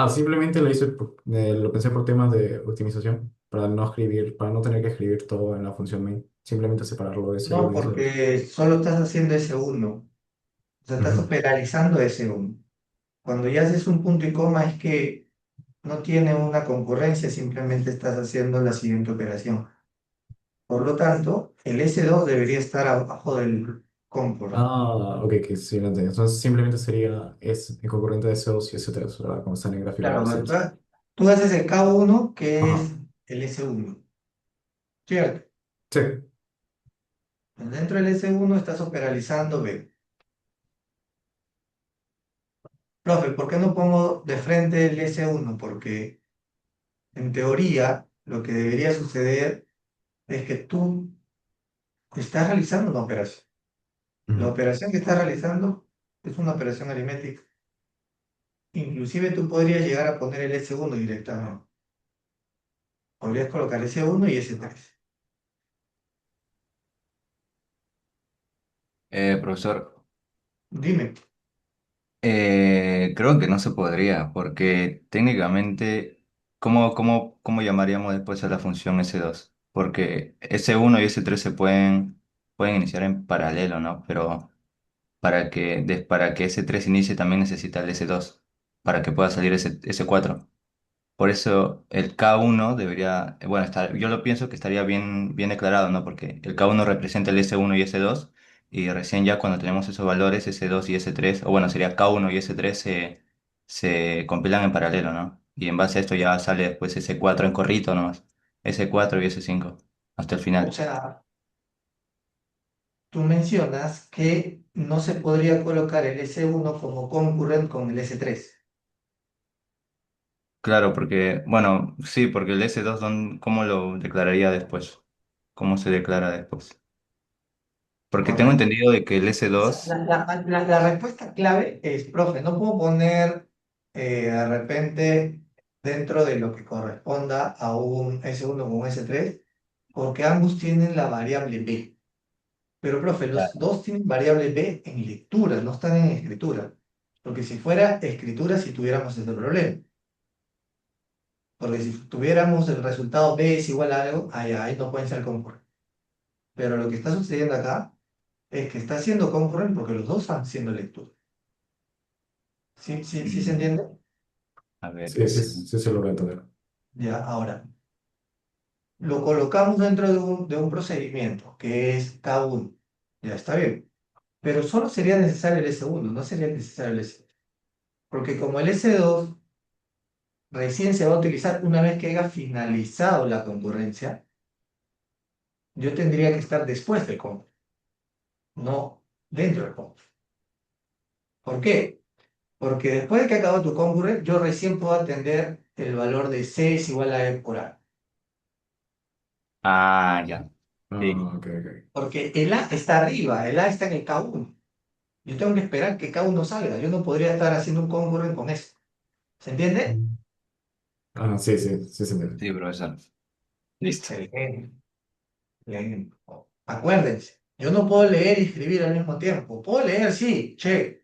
Simplemente lo pensé por temas de optimización, para no tener que escribir todo en la función main, simplemente separarlo de No, S1 y S2. porque solo estás haciendo S1. O sea, estás Ujú. operalizando S1. Cuando ya haces un punto y coma es que no tiene una concurrencia, simplemente estás haciendo la siguiente operación. Por lo tanto, el S2 debería estar abajo del concurrent. Ok, que sí, lo entiendo. Entonces simplemente sería el concurrente de S2 y S3, ¿verdad? Como están en el gráfico de Claro, precedencia. tú haces el K1, que es Ajá. el S1, ¿cierto? Sí. Dentro del S1 estás operalizando B. Profe, ¿por qué no pongo de frente el S1? Porque en teoría lo que debería suceder es que tú estás realizando una operación. La Ujú. operación que estás realizando es una operación aritmética. Inclusive tú podrías llegar a poner el S1 directamente. Podrías colocar S1 y S3. Profesor, Dime. creo que no se podría, porque técnicamente, ¿cómo llamaríamos después a la función S2? Porque S1 y S3 pueden iniciar en paralelo, ¿no? Pero para que S3 inicie también necesita el S2, para que pueda salir S4. Por eso el K1 debería, bueno, yo lo pienso que estaría bien declarado, ¿no? Porque el K1 representa el S1 y S2, y recién ya cuando tenemos esos valores, S2 y S3, o bueno, sería K1 y S3 se compilan en paralelo, ¿no? Y en base a esto ya sale después S4 en corrito nomás, S4 y S5, hasta el O final. sea, tú mencionas que no se podría colocar el S1 como concurrent con el S3. Claro, porque, bueno, sí, porque el S2, ¿cómo lo declararía después? ¿Cómo se declara después? Porque tengo Correcto. entendido de que el O sea, S2. la respuesta clave es, profe, no puedo poner de repente dentro de lo que corresponda a un S1 o un S3, porque ambos tienen la variable B. Pero, profe, los dos tienen variable B en lectura, no están en escritura. Porque si fuera escritura, si tuviéramos ese problema. Porque si tuviéramos el resultado B es igual a algo, ahí no pueden ser concurrentes. Pero lo que está sucediendo acá es que está siendo concurrente porque los dos están haciendo lectura. ¿Sí se Mm, entiende? A ver, Sí, sí, sí se logra entender. Ya, ahora, lo colocamos dentro de un procedimiento que es K1. Ya está bien. pero solo sería necesario el S1, no sería necesario el S2. Porque como el S2 recién se va a utilizar una vez que haya finalizado la concurrencia, yo tendría que estar después del cómputo, no dentro del cómputo. ¿Por qué? Porque después de que acabó tu concurrent, yo recién puedo atender el valor de C es igual a E por A. Ah, ya. Sí. Ok, ok. Porque el A está arriba, el A está en el K1. Yo tengo que esperar que K1 salga. Yo no podría estar haciendo un concurrent con eso. ¿Se entiende? Mm. Ah, sí, sí, sí se entiende. Sí, profesor. Listo. Excelente. Bien. Acuérdense, yo no puedo leer y escribir al mismo tiempo. Puedo leer, sí, che.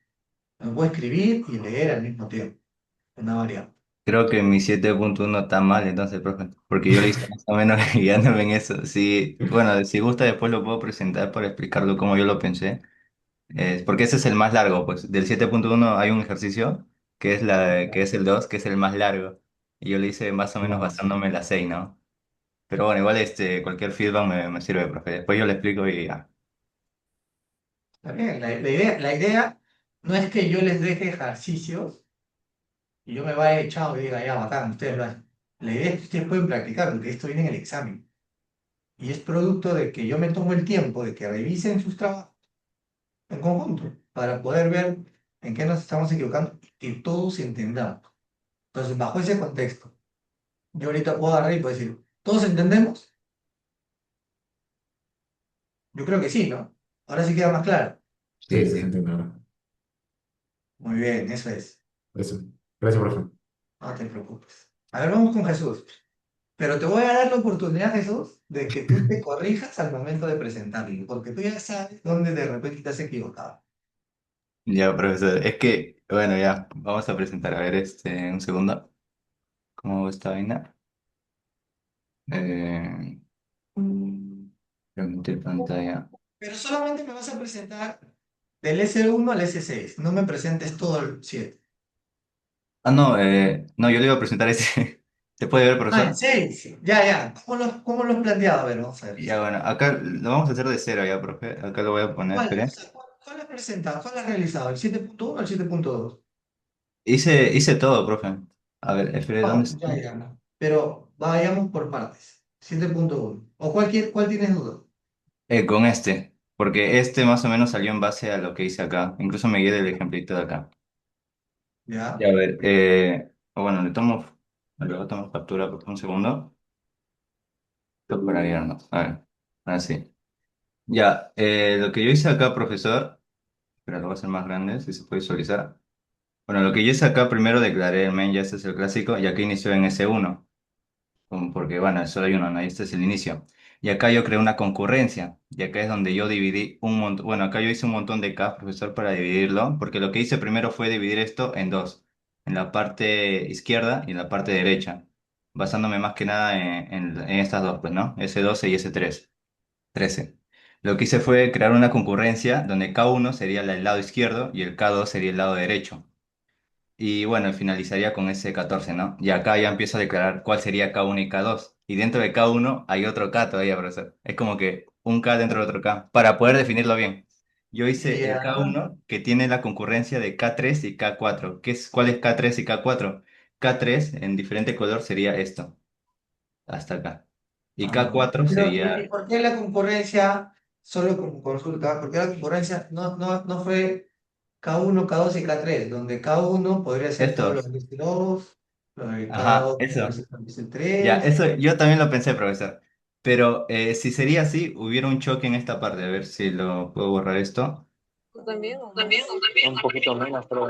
No puedo escribir y leer al mismo tiempo. Una variable. Creo que mi 7.1 está mal, entonces, profe, porque yo lo hice más o menos guiándome en eso. Sí, bueno, si gusta después lo puedo presentar para explicarlo como yo lo pensé. Porque ese es el más largo, pues del 7.1 hay un ejercicio que es que es el 2 que es el más largo. Y yo lo hice más o menos Ah, sí. basándome en la 6, ¿no? Pero bueno, igual cualquier feedback me sirve, profe. Después yo le explico y ya. Está bien, la idea no es que yo les deje ejercicios y yo me vaya echado y diga, ya, bacán, ustedes lo hacen. La idea es que ustedes pueden practicar, porque esto viene en el examen. Y es producto de que yo me tomo el tiempo de que revisen sus trabajos en conjunto para poder ver en qué nos estamos equivocando y que todos entendamos. Entonces, bajo ese contexto, yo ahorita puedo agarrar y puedo decir, ¿todos entendemos? Yo creo que sí, ¿no? Ahora sí queda más claro. Sí, Sí, sí se sí. entiende ahora. Muy bien, eso es. Eso. Gracias, profe. No te preocupes. A ver, vamos con Jesús. Pero te voy a dar la oportunidad, Jesús, de que tú te corrijas al momento de presentarlo, porque tú ya sabes dónde de repente te has equivocado. Ya, profesor. Es que, bueno, ya, vamos a presentar. A ver, un segundo. ¿Cómo va esta vaina? Eh, Transmitir pantalla. Pero solamente me vas a presentar del S1 al S6. No me presentes todo el 7. Ah, no, no, yo le iba a presentar ese. ¿Se puede ver, Ah, el profesor? 6. Ya, ya. ¿Cómo lo has planteado? A ver, vamos a ver. Ya, bueno, acá lo vamos a hacer de cero ya, profe. Acá lo voy a poner, ¿Cuál? O espere. sea, ¿cuál has presentado? ¿Cuál has realizado? ¿El 7.1 o el 7.2? Hice todo, profe. A ver, espere, ¿dónde No, está? ya, ya, no. Pero vayamos por partes. 7.1. ¿O cuál tienes duda? Con porque este más o menos salió en base a lo que hice acá. Incluso me guié del ejemplito de acá. ¿Ya? Ya, a ver, bueno, luego tomo captura por un segundo. Esto para guiarnos. A ver, ahora sí. Ya, lo que yo hice acá, profesor, pero lo voy a hacer más grande, si se puede visualizar. Bueno, lo que yo hice acá, primero declaré el main, ya este es el clásico, y aquí inició en S1, porque bueno, solo hay uno, ¿no? Y este es el inicio. Y acá yo creé una concurrencia, y acá es donde yo dividí un montón, bueno, acá yo hice un montón de K, profesor, para dividirlo, porque lo que hice primero fue dividir esto en dos, en la parte izquierda y en la parte derecha, basándome más que nada en estas dos, pues, ¿no? S12 y S13. Lo que hice fue crear una concurrencia donde K1 sería el lado izquierdo y el K2 sería el lado derecho. Y bueno, finalizaría con ese 14, ¿no? Y acá ya empiezo a declarar cuál sería K1 y K2. Y dentro de K1 hay otro K todavía, profesor. Es como que un K dentro de otro K, para poder definirlo bien. Yo hice el Ya. K1 que tiene la concurrencia de K3 y K4. ¿Cuál es K3 y K4? K3 en diferente color sería esto, hasta acá. Y Ah, K4 pero, ¿y sería por qué la concurrencia, solo como consulta, por qué la concurrencia no fue K1, K2 y K3, donde K1 podría ser todo lo estos. del S2, lo de Ajá, K2 podría eso. ser el Ya, S3? eso yo también lo pensé, profesor. Pero si sería así, hubiera un choque en esta parte. A ver si lo puedo borrar esto. También o más. Un poquito menos, pero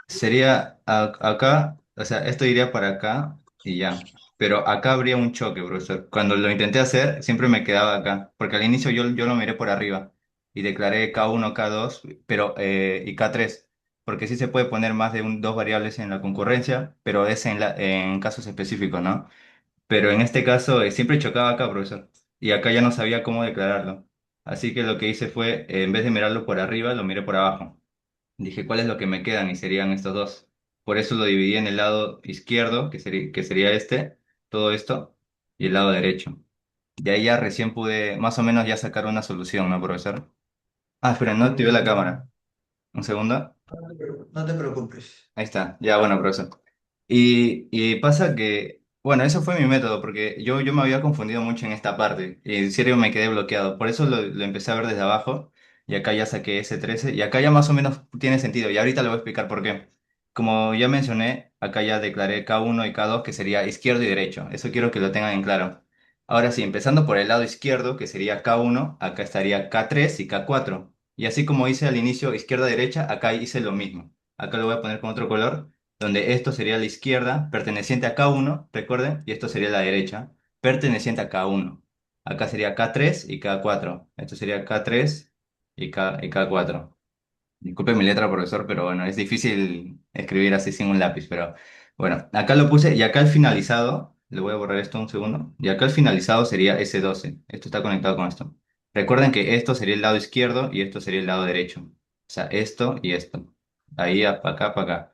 Sería acá, o sea, esto iría para acá y ya. Pero acá habría un choque, profesor. Cuando lo intenté hacer, siempre me quedaba acá. Porque al inicio yo lo miré por arriba y declaré K1, K2, pero, y K3. Porque sí se puede poner más de dos variables en la concurrencia, pero es en casos específicos, ¿no? Pero en este caso siempre chocaba acá, profesor. Y acá ya no sabía cómo declararlo. Así que lo que hice fue, en vez de mirarlo por arriba, lo miré por abajo. Dije, ¿cuál es lo que me quedan? Y serían estos dos. Por eso lo dividí en el lado izquierdo, que sería todo esto, y el lado derecho. De ahí ya recién pude más o menos ya sacar una solución, ¿no, profesor? Ah, espera, no activé la cámara. Un segundo. No te preocupes. Ahí está. Ya, bueno, profesor. Y pasa que, bueno, eso fue mi método, porque yo me había confundido mucho en esta parte. Y en serio me quedé bloqueado. Por eso lo empecé a ver desde abajo. Y acá ya saqué S13. Y acá ya más o menos tiene sentido. Y ahorita le voy a explicar por qué. Como ya mencioné, acá ya declaré K1 y K2, que sería izquierdo y derecho. Eso quiero que lo tengan en claro. Ahora sí, empezando por el lado izquierdo, que sería K1, acá estaría K3 y K4. Y así como hice al inicio izquierda-derecha, acá hice lo mismo. Acá lo voy a poner con otro color, donde esto sería la izquierda, perteneciente a K1, recuerden, y esto sería la derecha, perteneciente a K1. Acá sería K3 y K4. Esto sería K3 y K4. Disculpe mi letra, profesor, pero bueno, es difícil escribir así sin un lápiz, pero bueno, acá lo puse y acá al finalizado, le voy a borrar esto un segundo, y acá al finalizado sería S12. Esto está conectado con esto. Recuerden que esto sería el lado izquierdo y esto sería el lado derecho. O sea, esto y esto. Ahí, para acá, para acá.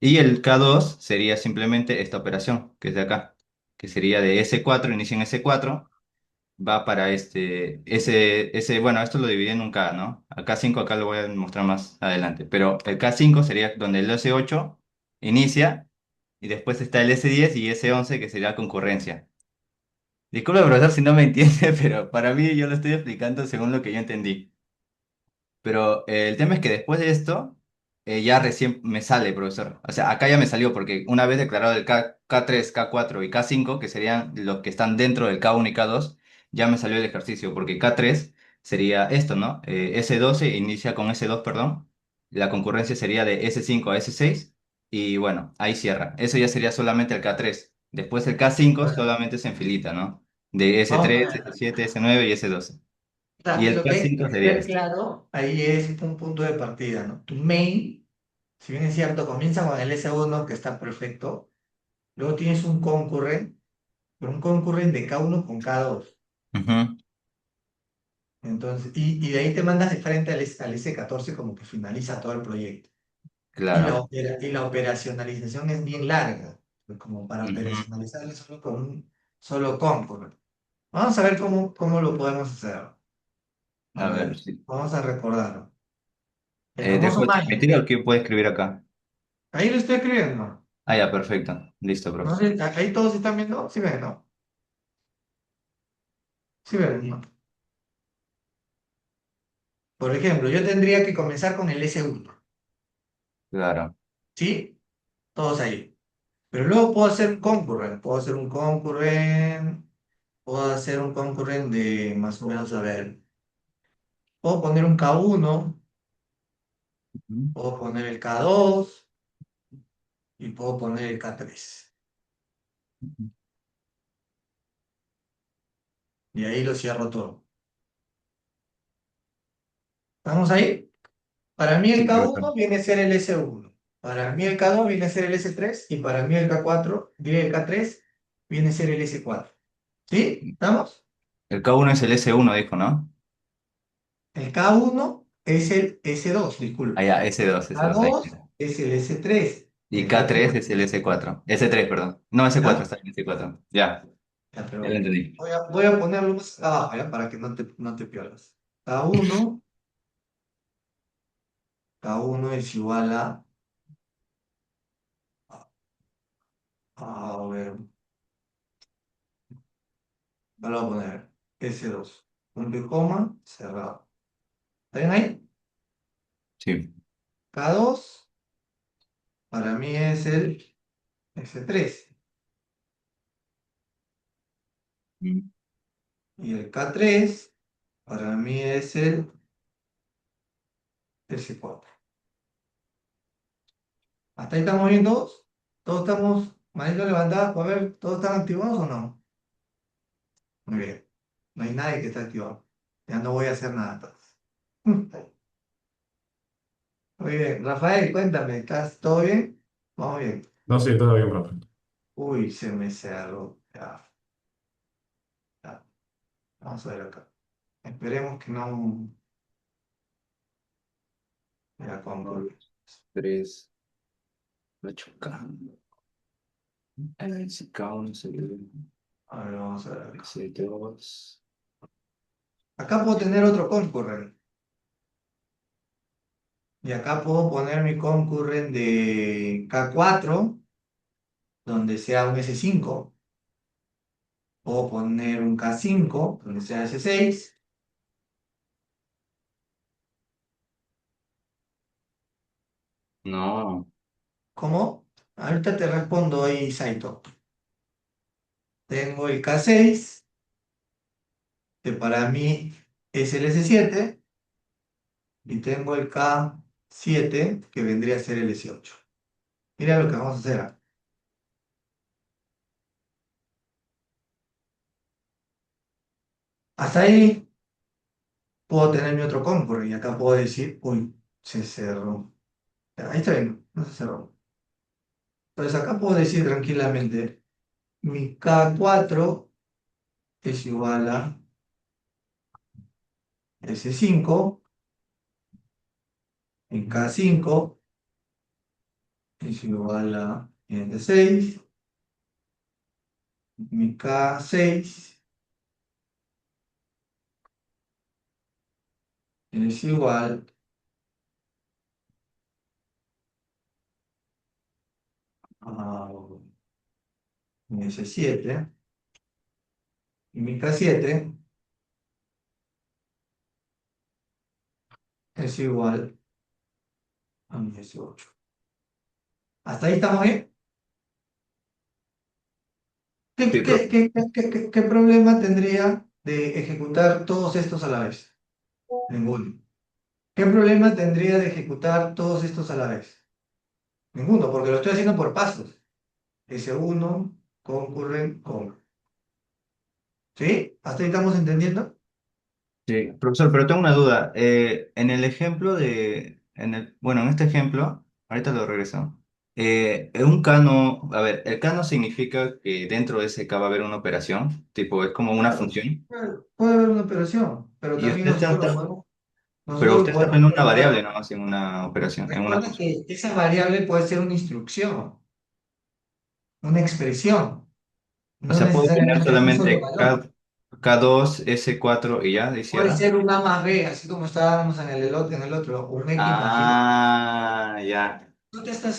Y el K2 sería simplemente esta operación, que es de acá, que sería de S4, inicia en S4, va para bueno, esto lo dividí en un K, ¿no? A K5 acá lo voy a mostrar más adelante, pero el K5 sería donde el S8 inicia y después está el S10 y S11 que sería concurrencia. Disculpe, profesor, si no me entiende, pero para mí yo lo estoy explicando según lo que yo entendí. Pero el tema es que después de esto, ya recién me sale, profesor. O sea, acá ya me salió porque una vez declarado el K3, K4 y K5, que serían los que están dentro del K1 y K2, ya me salió el ejercicio porque K3 sería esto, ¿no? S12 inicia con S2, perdón. La concurrencia sería de S5 a S6 y bueno, ahí cierra. Eso ya sería solamente el K3. Después el K5 Bueno, solamente se enfilita, ¿no? De vamos S3, a ver. S7, S9 y S12. Y el Lo que hay que K5 sería tener este. claro ahí es un punto de partida, ¿no? Tu main, si bien es cierto, comienza con el S1 que está perfecto, luego tienes un concurrent, pero un concurrent de K1 con K2. Ujú. Entonces, y de ahí te mandas de frente al S14 como que finaliza todo el proyecto. Claro. Y la operacionalización es bien larga, pues como para Ujú. operacionalizarlo solo con un solo concurrent. Vamos a ver cómo lo podemos hacer. A A ver, ver, sí. vamos a recordarlo. El famoso ¿Dejo Mayan. transmitir o qué puedo escribir acá? Ahí lo estoy escribiendo. Ah, ya, perfecto. Listo, No profe. sé, ahí todos están viendo. Sí ven, ¿no? Sí ven, ¿no? Por ejemplo, yo tendría que comenzar con el S1. Claro. ¿Sí? Todos ahí. Pero luego puedo hacer un concurrent. Puedo hacer un concurrent. Puedo hacer un concurrent de más o menos, a ver. Puedo poner un K1. Ujú. Puedo poner el K2. Y puedo poner el K3. Y ahí lo cierro todo. ¿Estamos ahí? Para mí el Sí, profesor. K1 viene a ser el S1. Para mí el K2 viene a ser el S3. Y para mí el K4, el K3 viene a ser el S4. ¿Sí? ¿Estamos? El K1 es el S1, dijo, ¿no? El K1 es el S2, Ah, disculpe. ya, S2, S2, ahí. K2 es el S3. Y El K3 S4. es el S4. S3, perdón. No, S4, ¿Ya? está en S4. Ya, Ya, ya lo pero entendí. voy a ponerlo más abajo, ¿ya? Para que no te pierdas. K1 es igual a ver, no lo voy a poner S2. Punto y coma, cerrado. ¿Está bien ahí? Sí. K2 para mí es el S3. Mm. Y el K3 para mí es el S4. ¿Hasta ahí estamos bien todos? ¿Todos estamos manito levantadas? A ver, ¿todos están activados o no? Muy bien. No hay nadie que esté activado. Ya no voy a hacer nada entonces. Muy bien. Rafael, cuéntame, ¿estás todo bien? Vamos bien. No, sí, todo bien, profe. Uy, se me cerró. Ya, ya. Vamos a ver acá. Esperemos que no ya Dos, concluya. tres, ocho K. El K1 sería A ver, vamos a ver acá. S2. Acá puedo tener otro concurrent. Y acá puedo poner mi concurrent de K4, donde sea un S5. Puedo poner un K5, donde sea S6. No. ¿Cómo? Ahorita te respondo ahí, Saito. Tengo el K6, que para mí es el S7, y tengo el K7, que vendría a ser el S8. Mira lo que vamos a hacer acá. Hasta ahí puedo tener mi otro concurrent, y acá puedo decir, uy, se cerró. Ya, ahí está bien, no se cerró. Entonces acá puedo decir tranquilamente, mi K4 es igual a S5, mi K5 es igual a S6, mi K6 es igual a mi S7, y mi K7 es igual a mi S8. ¿Hasta ahí estamos bien? ¿Qué, Sí, profe. qué, qué, qué problema tendría de ejecutar todos estos a la vez? Ninguno. ¿Qué problema tendría de ejecutar todos estos a la vez? Ninguno, porque lo estoy haciendo por pasos. S1, concurren, con. ¿Sí? ¿Hasta ahí estamos entendiendo? Sí, profesor, pero tengo una duda. En el ejemplo bueno, en este ejemplo, ahorita lo regreso. Un cano, a ver, el cano significa que dentro de ese K va a haber una operación, tipo, es como una Claro, función. puede haber una operación, pero Y también usted está, pero nosotros lo usted está podemos poniendo una variable, preguntar. no en una operación, en una Recuerda función. que esa variable puede ser una instrucción, una expresión, O no sea, puedo poner necesariamente un solo solamente valor. K2 S4 y ya, y Puede cierra. ser un A más B, así como estábamos en el otro, un X más Y. Ah, ya.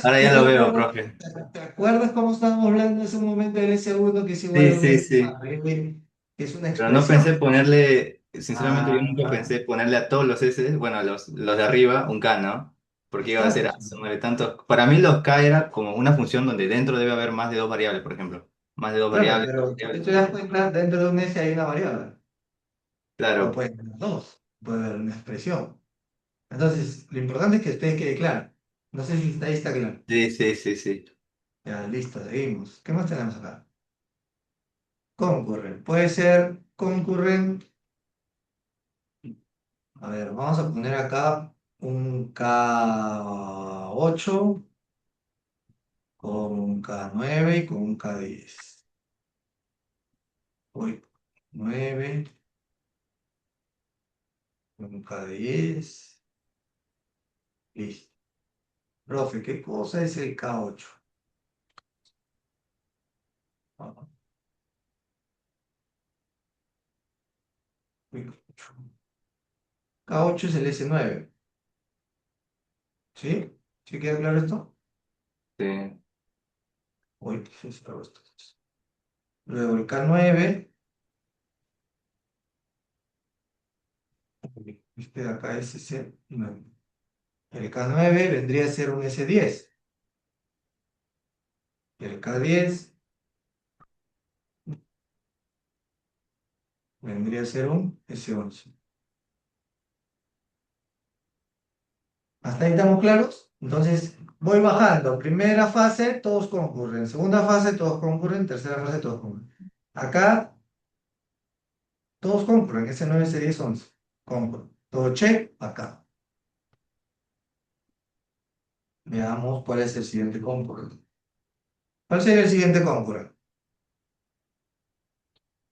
Ahora ¿Tú ya te lo veo, acuerdas, profe. te acuerdas cómo estábamos hablando en ese momento del S1 que es igual Sí, a un sí, X sí. más B, que es una Pero no pensé expresión? ponerle, sinceramente yo nunca Ah, pensé ponerle a todos los S, bueno, a los de arriba, un K, ¿no? Porque iba a ser, exacto. ah, su madre, tanto. Para mí los K era como una función donde dentro debe haber más de dos variables, por ejemplo. Más de dos Claro, variables, pero si variables. te das cuenta, dentro de un S hay una variable, o Claro. puede haber dos, puede haber una expresión. Entonces, lo importante es que ustedes quede claro. No sé si ahí está claro. Sí, sí, sí, sí. Ya, listo, seguimos. ¿Qué más tenemos acá? Concurrent. Puede ser concurrent. A ver, vamos a poner acá un K8 con un K9 y con un K10. Uy, 9 con un K10. Listo. Profe, ¿qué cosa es el K8? Ah, uy, K8 es el S9. ¿Sí? ¿Sí queda claro esto? Sí. Uy, ¿qué es esto? Luego el K9, este de acá es S9. El K9 vendría a ser un S10. Y el K10 vendría a ser un S11. ¿Hasta ahí estamos claros? Entonces voy bajando. Primera fase, todos concurren. Segunda fase, todos concurren. Tercera fase, todos concurren. Acá, todos concurren. S9, S10, 11. Concurren. Todo check, acá. Veamos cuál es el siguiente concurrent. ¿Cuál sería el siguiente concurrent?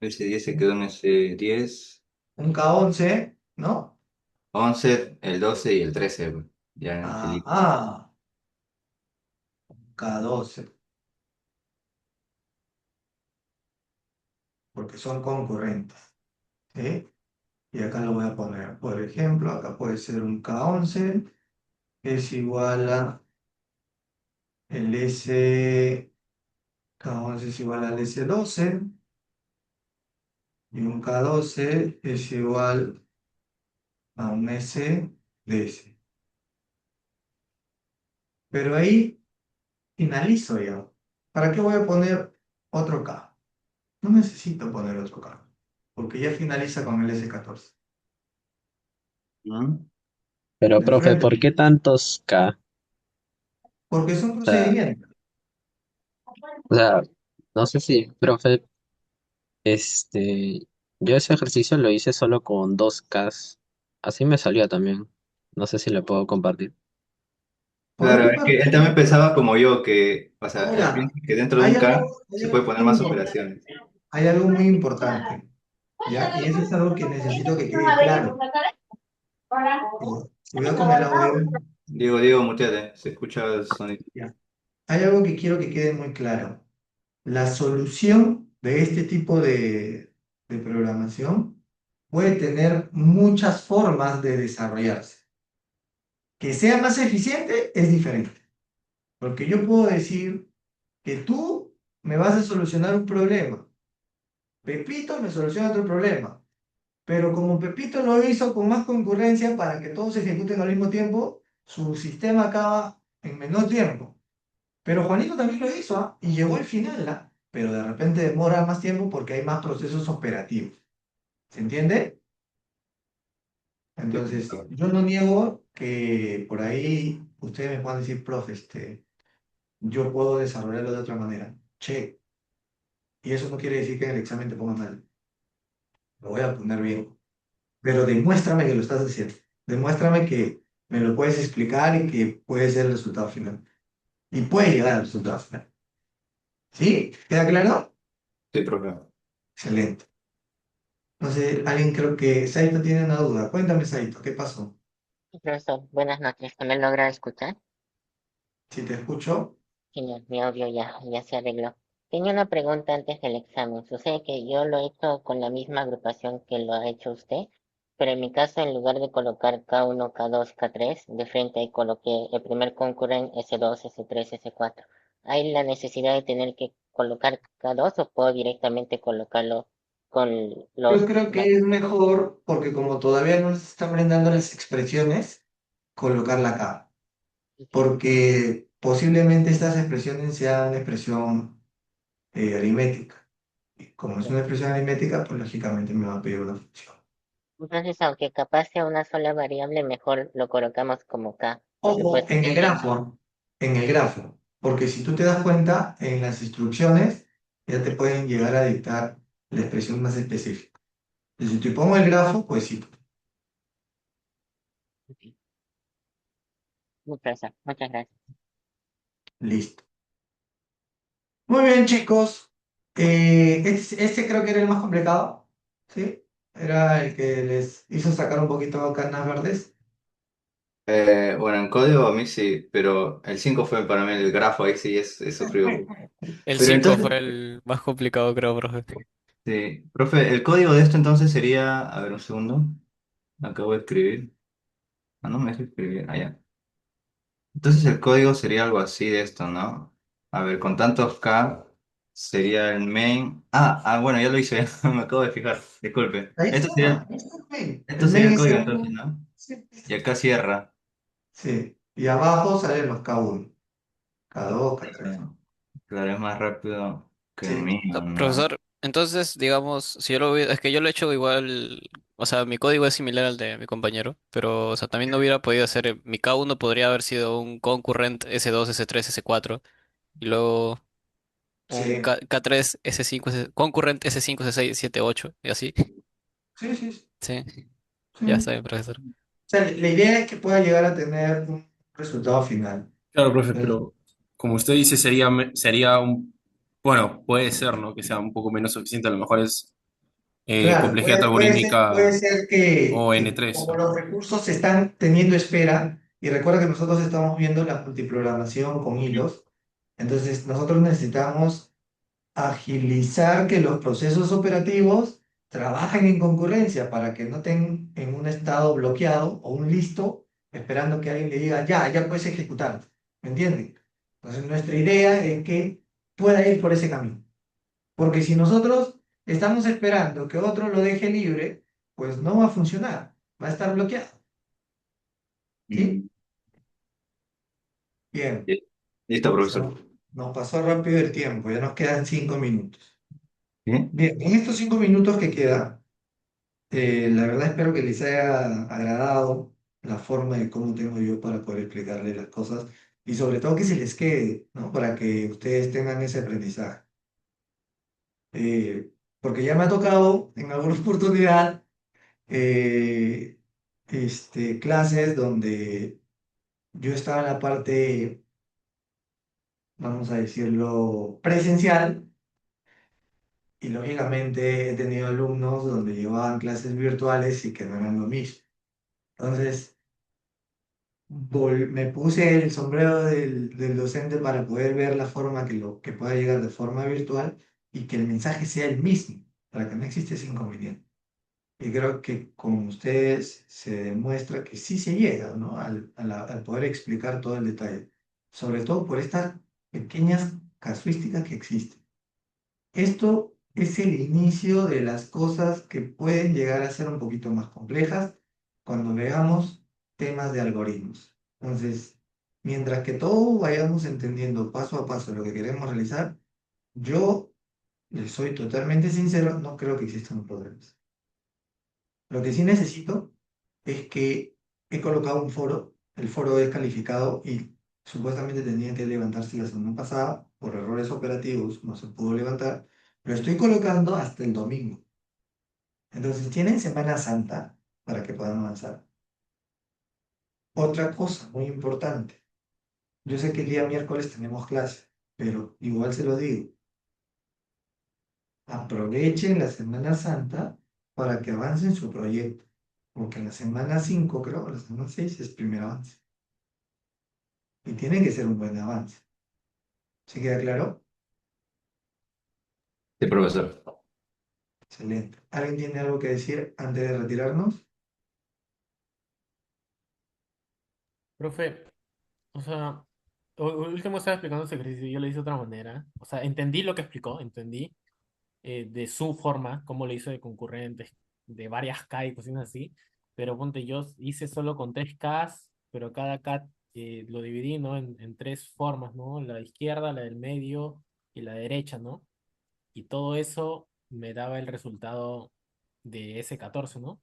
S10 se quedó en S10, Un K11, ¿no? 11, el 12 y el 13, pues. Ya en filito. Ah, K12, porque son concurrentes. ¿Sí? Y acá lo voy a poner, por ejemplo, acá puede ser un K11 es igual a el K11 es igual al S12 y un K12 es igual a un S de S. Pero ahí finalizo ya. ¿Para qué voy a poner otro K? No necesito poner otro K, porque ya finaliza con el S14. ¿Mm? Pero, ¿De profe, frente? ¿por qué tantos K? Porque son O sea, procedimientos. o sea, no sé si, profe, yo ese ejercicio lo hice solo con dos Ks. Así me salió también. No sé si le puedo compartir. Claro, Podemos es que él también partir. pensaba como yo, que, o sea, él Ahora, piensa que dentro de hay un algo, K hay se puede algo poner muy más importante. operaciones. Hay algo muy importante, ¿ya? Y eso es algo que necesito que quede claro. Cuidado con el audio. Diego, muteate, se escucha el sonido. Ya. Hay algo que quiero que quede muy claro. La solución de este tipo de programación puede tener muchas formas de desarrollarse. Que sea más eficiente es diferente. Porque yo puedo decir que tú me vas a solucionar un problema. Pepito me soluciona otro problema. Pero como Pepito lo hizo con más concurrencia para que todos se ejecuten al mismo tiempo, su sistema acaba en menor tiempo. Pero Juanito también lo hizo, ¿ah? Y llegó al final, ¿ah? Pero de repente demora más tiempo porque hay más procesos operativos. ¿Se entiende? Sí, Entonces, claro. yo no niego que por ahí ustedes me puedan decir, profe, yo puedo desarrollarlo de otra manera. Che, y eso no quiere decir que en el examen te ponga mal. Lo voy a poner bien. Pero demuéstrame que lo estás haciendo. Demuéstrame que me lo puedes explicar y que puede ser el resultado final. Y puede llegar al resultado final. ¿Sí? ¿Queda claro? Sí, profe. Excelente. Entonces, alguien creo que Saito tiene una duda. Cuéntame, Saito, ¿qué pasó? Profesor, buenas noches. ¿Se me logra escuchar? Si te escucho. Genial, mi audio ya se arregló. Tenía una pregunta antes del examen. Sucede que yo lo he hecho con la misma agrupación que lo ha hecho usted, pero en mi caso, en lugar de colocar K1, K2, K3, de frente ahí coloqué el primer concurrent S2, S3, S4. ¿Hay la necesidad de tener que colocar K2 o puedo directamente colocarlo con Yo los... creo que es mejor, porque como todavía no se están brindando las expresiones, colocarla acá. Porque posiblemente estas expresiones sean una expresión aritmética. Y como es una expresión aritmética, pues lógicamente me va a pedir una función. Entonces, aunque capaz sea una sola variable, mejor lo colocamos como K, porque Ojo, pues en el grafo, porque si tú te das cuenta, en las instrucciones ya te pueden llegar a dictar la expresión más específica. Y si te pongo el grafo, pues sí, muchas gracias. listo. Muy bien, chicos. Este creo que era el más complicado, ¿sí? Era el que les hizo sacar un poquito canas verdes. Bueno, en código a mí sí, pero el 5 fue para mí el grafo, ahí sí es sufrido. El Pero 5 entonces, fue el más complicado, creo, profe. sí, profe, el código de esto entonces sería, a ver un segundo, acabo de escribir, no me deja escribir, allá. Entonces el código sería algo así de esto, ¿no? A ver, con tantos K sería el main. Bueno, ya lo hice, me acabo de fijar, disculpe. Ahí Esto está, sería, ahí está el main. esto El sería main el es código el... entonces, ¿no? Sí, Y acá cierra. sí. Y abajo salen los K1, K2, K3. Claro, claro, es más rápido que el Sí. mío, No, ¿no? profesor, entonces, digamos, si yo lo hubiera, es que yo lo he hecho igual, o sea, mi código es similar al de mi compañero, pero, o sea, también no hubiera podido hacer, mi K1 podría haber sido un concurrent S2, S3, S4, y luego un Sí, K3, S5, concurrent S5, S6, S7, 8, y así. sí, sí, sí. Sí, ya está Sí. bien, profesor. O sea, la idea es que pueda llegar a tener un resultado final. Claro, profe, Entonces, pero como usted dice, sería bueno, puede ser, ¿no? Que sea un poco menos eficiente, a lo mejor es claro, complejidad puede algorítmica ser o que N3. como los recursos se están teniendo espera, y recuerda que nosotros estamos viendo la multiprogramación con hilos, entonces nosotros necesitamos agilizar que los procesos operativos trabajen en concurrencia para que no estén en un estado bloqueado o un listo esperando que alguien le diga, ya puedes ejecutar, ¿me entienden? Entonces nuestra idea es que pueda ir por ese camino, porque si nosotros estamos esperando que otro lo deje libre, pues no va a funcionar, va a estar bloqueado, ¿sí? Bien, Listo, profesor. nos pasó rápido el tiempo, ya nos quedan 5 minutos. ¿Bien? Bien, en estos 5 minutos que quedan, la verdad espero que les haya agradado la forma de cómo tengo yo para poder explicarles las cosas y sobre todo que se les quede, ¿no? Para que ustedes tengan ese aprendizaje. Porque ya me ha tocado en alguna oportunidad eh, clases donde yo estaba en la parte, vamos a decirlo, presencial y lógicamente he tenido alumnos donde llevaban clases virtuales y que no eran lo mismo. Entonces, me puse el sombrero del docente para poder ver la forma que pueda llegar de forma virtual y que el mensaje sea el mismo, para que no exista ese inconveniente. Y creo que con ustedes se demuestra que sí se llega, ¿no? Al poder explicar todo el detalle, sobre todo por estas pequeñas casuísticas que existen. Esto es el inicio de las cosas que pueden llegar a ser un poquito más complejas cuando veamos temas de algoritmos. Entonces, mientras que todos vayamos entendiendo paso a paso lo que queremos realizar, yo les soy totalmente sincero, no creo que existan problemas. Lo que sí necesito es que he colocado un foro, el foro es calificado y supuestamente tenía que levantarse la semana pasada, por errores operativos no se pudo levantar, lo estoy colocando hasta el domingo. Entonces tienen Semana Santa para que puedan avanzar. Otra cosa muy importante, yo sé que el día miércoles tenemos clase, pero igual se lo digo, aprovechen la Semana Santa para que avancen su proyecto, porque en la semana 5 creo, la semana 6 es primer avance. Y tiene que ser un buen avance. ¿Se queda claro? Sí, profesor. Excelente. ¿Alguien tiene algo que decir antes de retirarnos? Profe, o sea, último estaba explicando ese ejercicio y yo lo hice de otra manera. O sea, entendí lo que explicó, entendí de su forma, cómo lo hizo de concurrentes, de varias K y cosas así. Pero ponte, yo hice solo con 3Ks, pero cada K lo dividí, ¿no? En tres formas, ¿no? La izquierda, la del medio y la derecha, ¿no? Y todo eso me daba el resultado de ese 14, ¿no?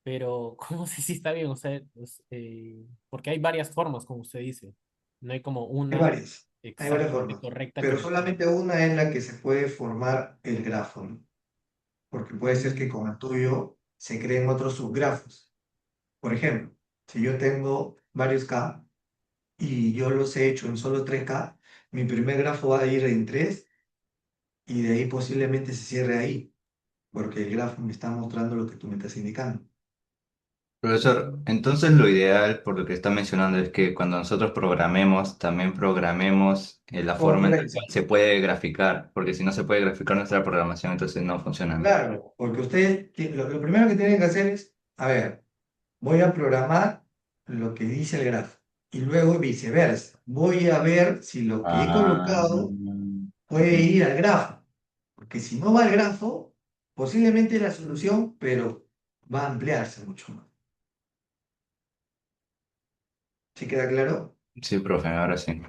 Pero, ¿cómo sé si está bien? O sea, porque hay varias formas, como usted dice. No hay como Hay una varias. Hay varias exactamente formas. correcta que Pero responda. solamente una es la que se puede formar el grafo, ¿no? Porque puede ser que con el tuyo se creen otros subgrafos. Por ejemplo, si yo tengo varios K y yo los he hecho en solo 3K, mi primer grafo va a ir en 3 y de ahí posiblemente se cierre ahí, porque el grafo me está mostrando lo que tú me estás indicando. Profesor, entonces lo ideal, por lo que está mencionando, es que cuando nosotros programemos, también programemos la forma en la Correcto. cual se puede graficar, porque si no se puede graficar nuestra programación, entonces no funciona, ¿no? Claro, porque ustedes, lo primero que tienen que hacer es, a ver, voy a programar lo que dice el grafo y luego viceversa. Voy a ver si lo que he Ah, colocado puede ir al grafo, porque si no va al grafo, posiblemente es la solución, pero va a ampliarse mucho más. ¿Sí queda claro? sí, profe, ahora sí.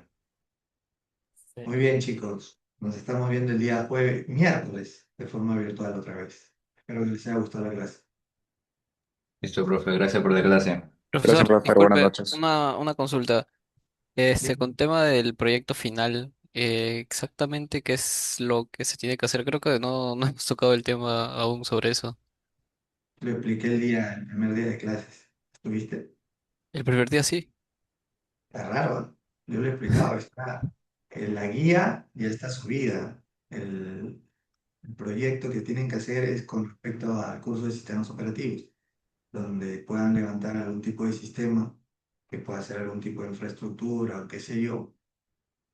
Muy bien, chicos. Nos estamos viendo el día miércoles, de forma virtual otra vez. Espero que les haya gustado la clase. Listo, profe, gracias por la clase. Gracias, Profesor, profesor. Buenas disculpe, noches. una consulta. Con tema del proyecto final, exactamente qué es lo que se tiene que hacer. Creo que no hemos tocado el tema aún sobre eso. Lo expliqué el primer día de clases. ¿Estuviste? El primer día sí. Está raro, ¿eh? Yo lo he explicado, está en la guía ya está subida. El proyecto que tienen que hacer es con respecto al curso de sistemas operativos, donde puedan levantar algún tipo de sistema, que pueda ser algún tipo de infraestructura o qué sé yo,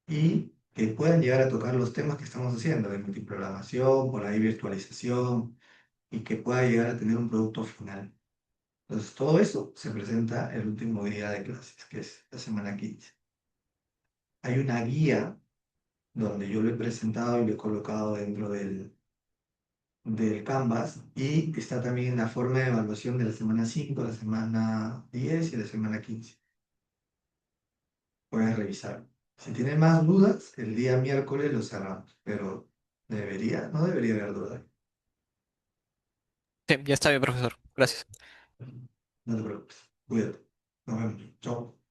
y que puedan llegar a tocar los temas que estamos haciendo, de multiprogramación, por ahí virtualización, y que pueda llegar a tener un producto final. Entonces, todo eso se presenta el último día de clases, que es la semana 15. Hay una guía donde yo lo he presentado y lo he colocado dentro del Canvas y está también la forma de evaluación de la semana 5, la semana 10 y la semana 15. Puedes revisar. Si tienes más dudas, el día miércoles lo cerramos, pero no debería haber dudas. Sí, ya está bien, profesor. Gracias. No te preocupes. Cuídate. Nos vemos. Chao.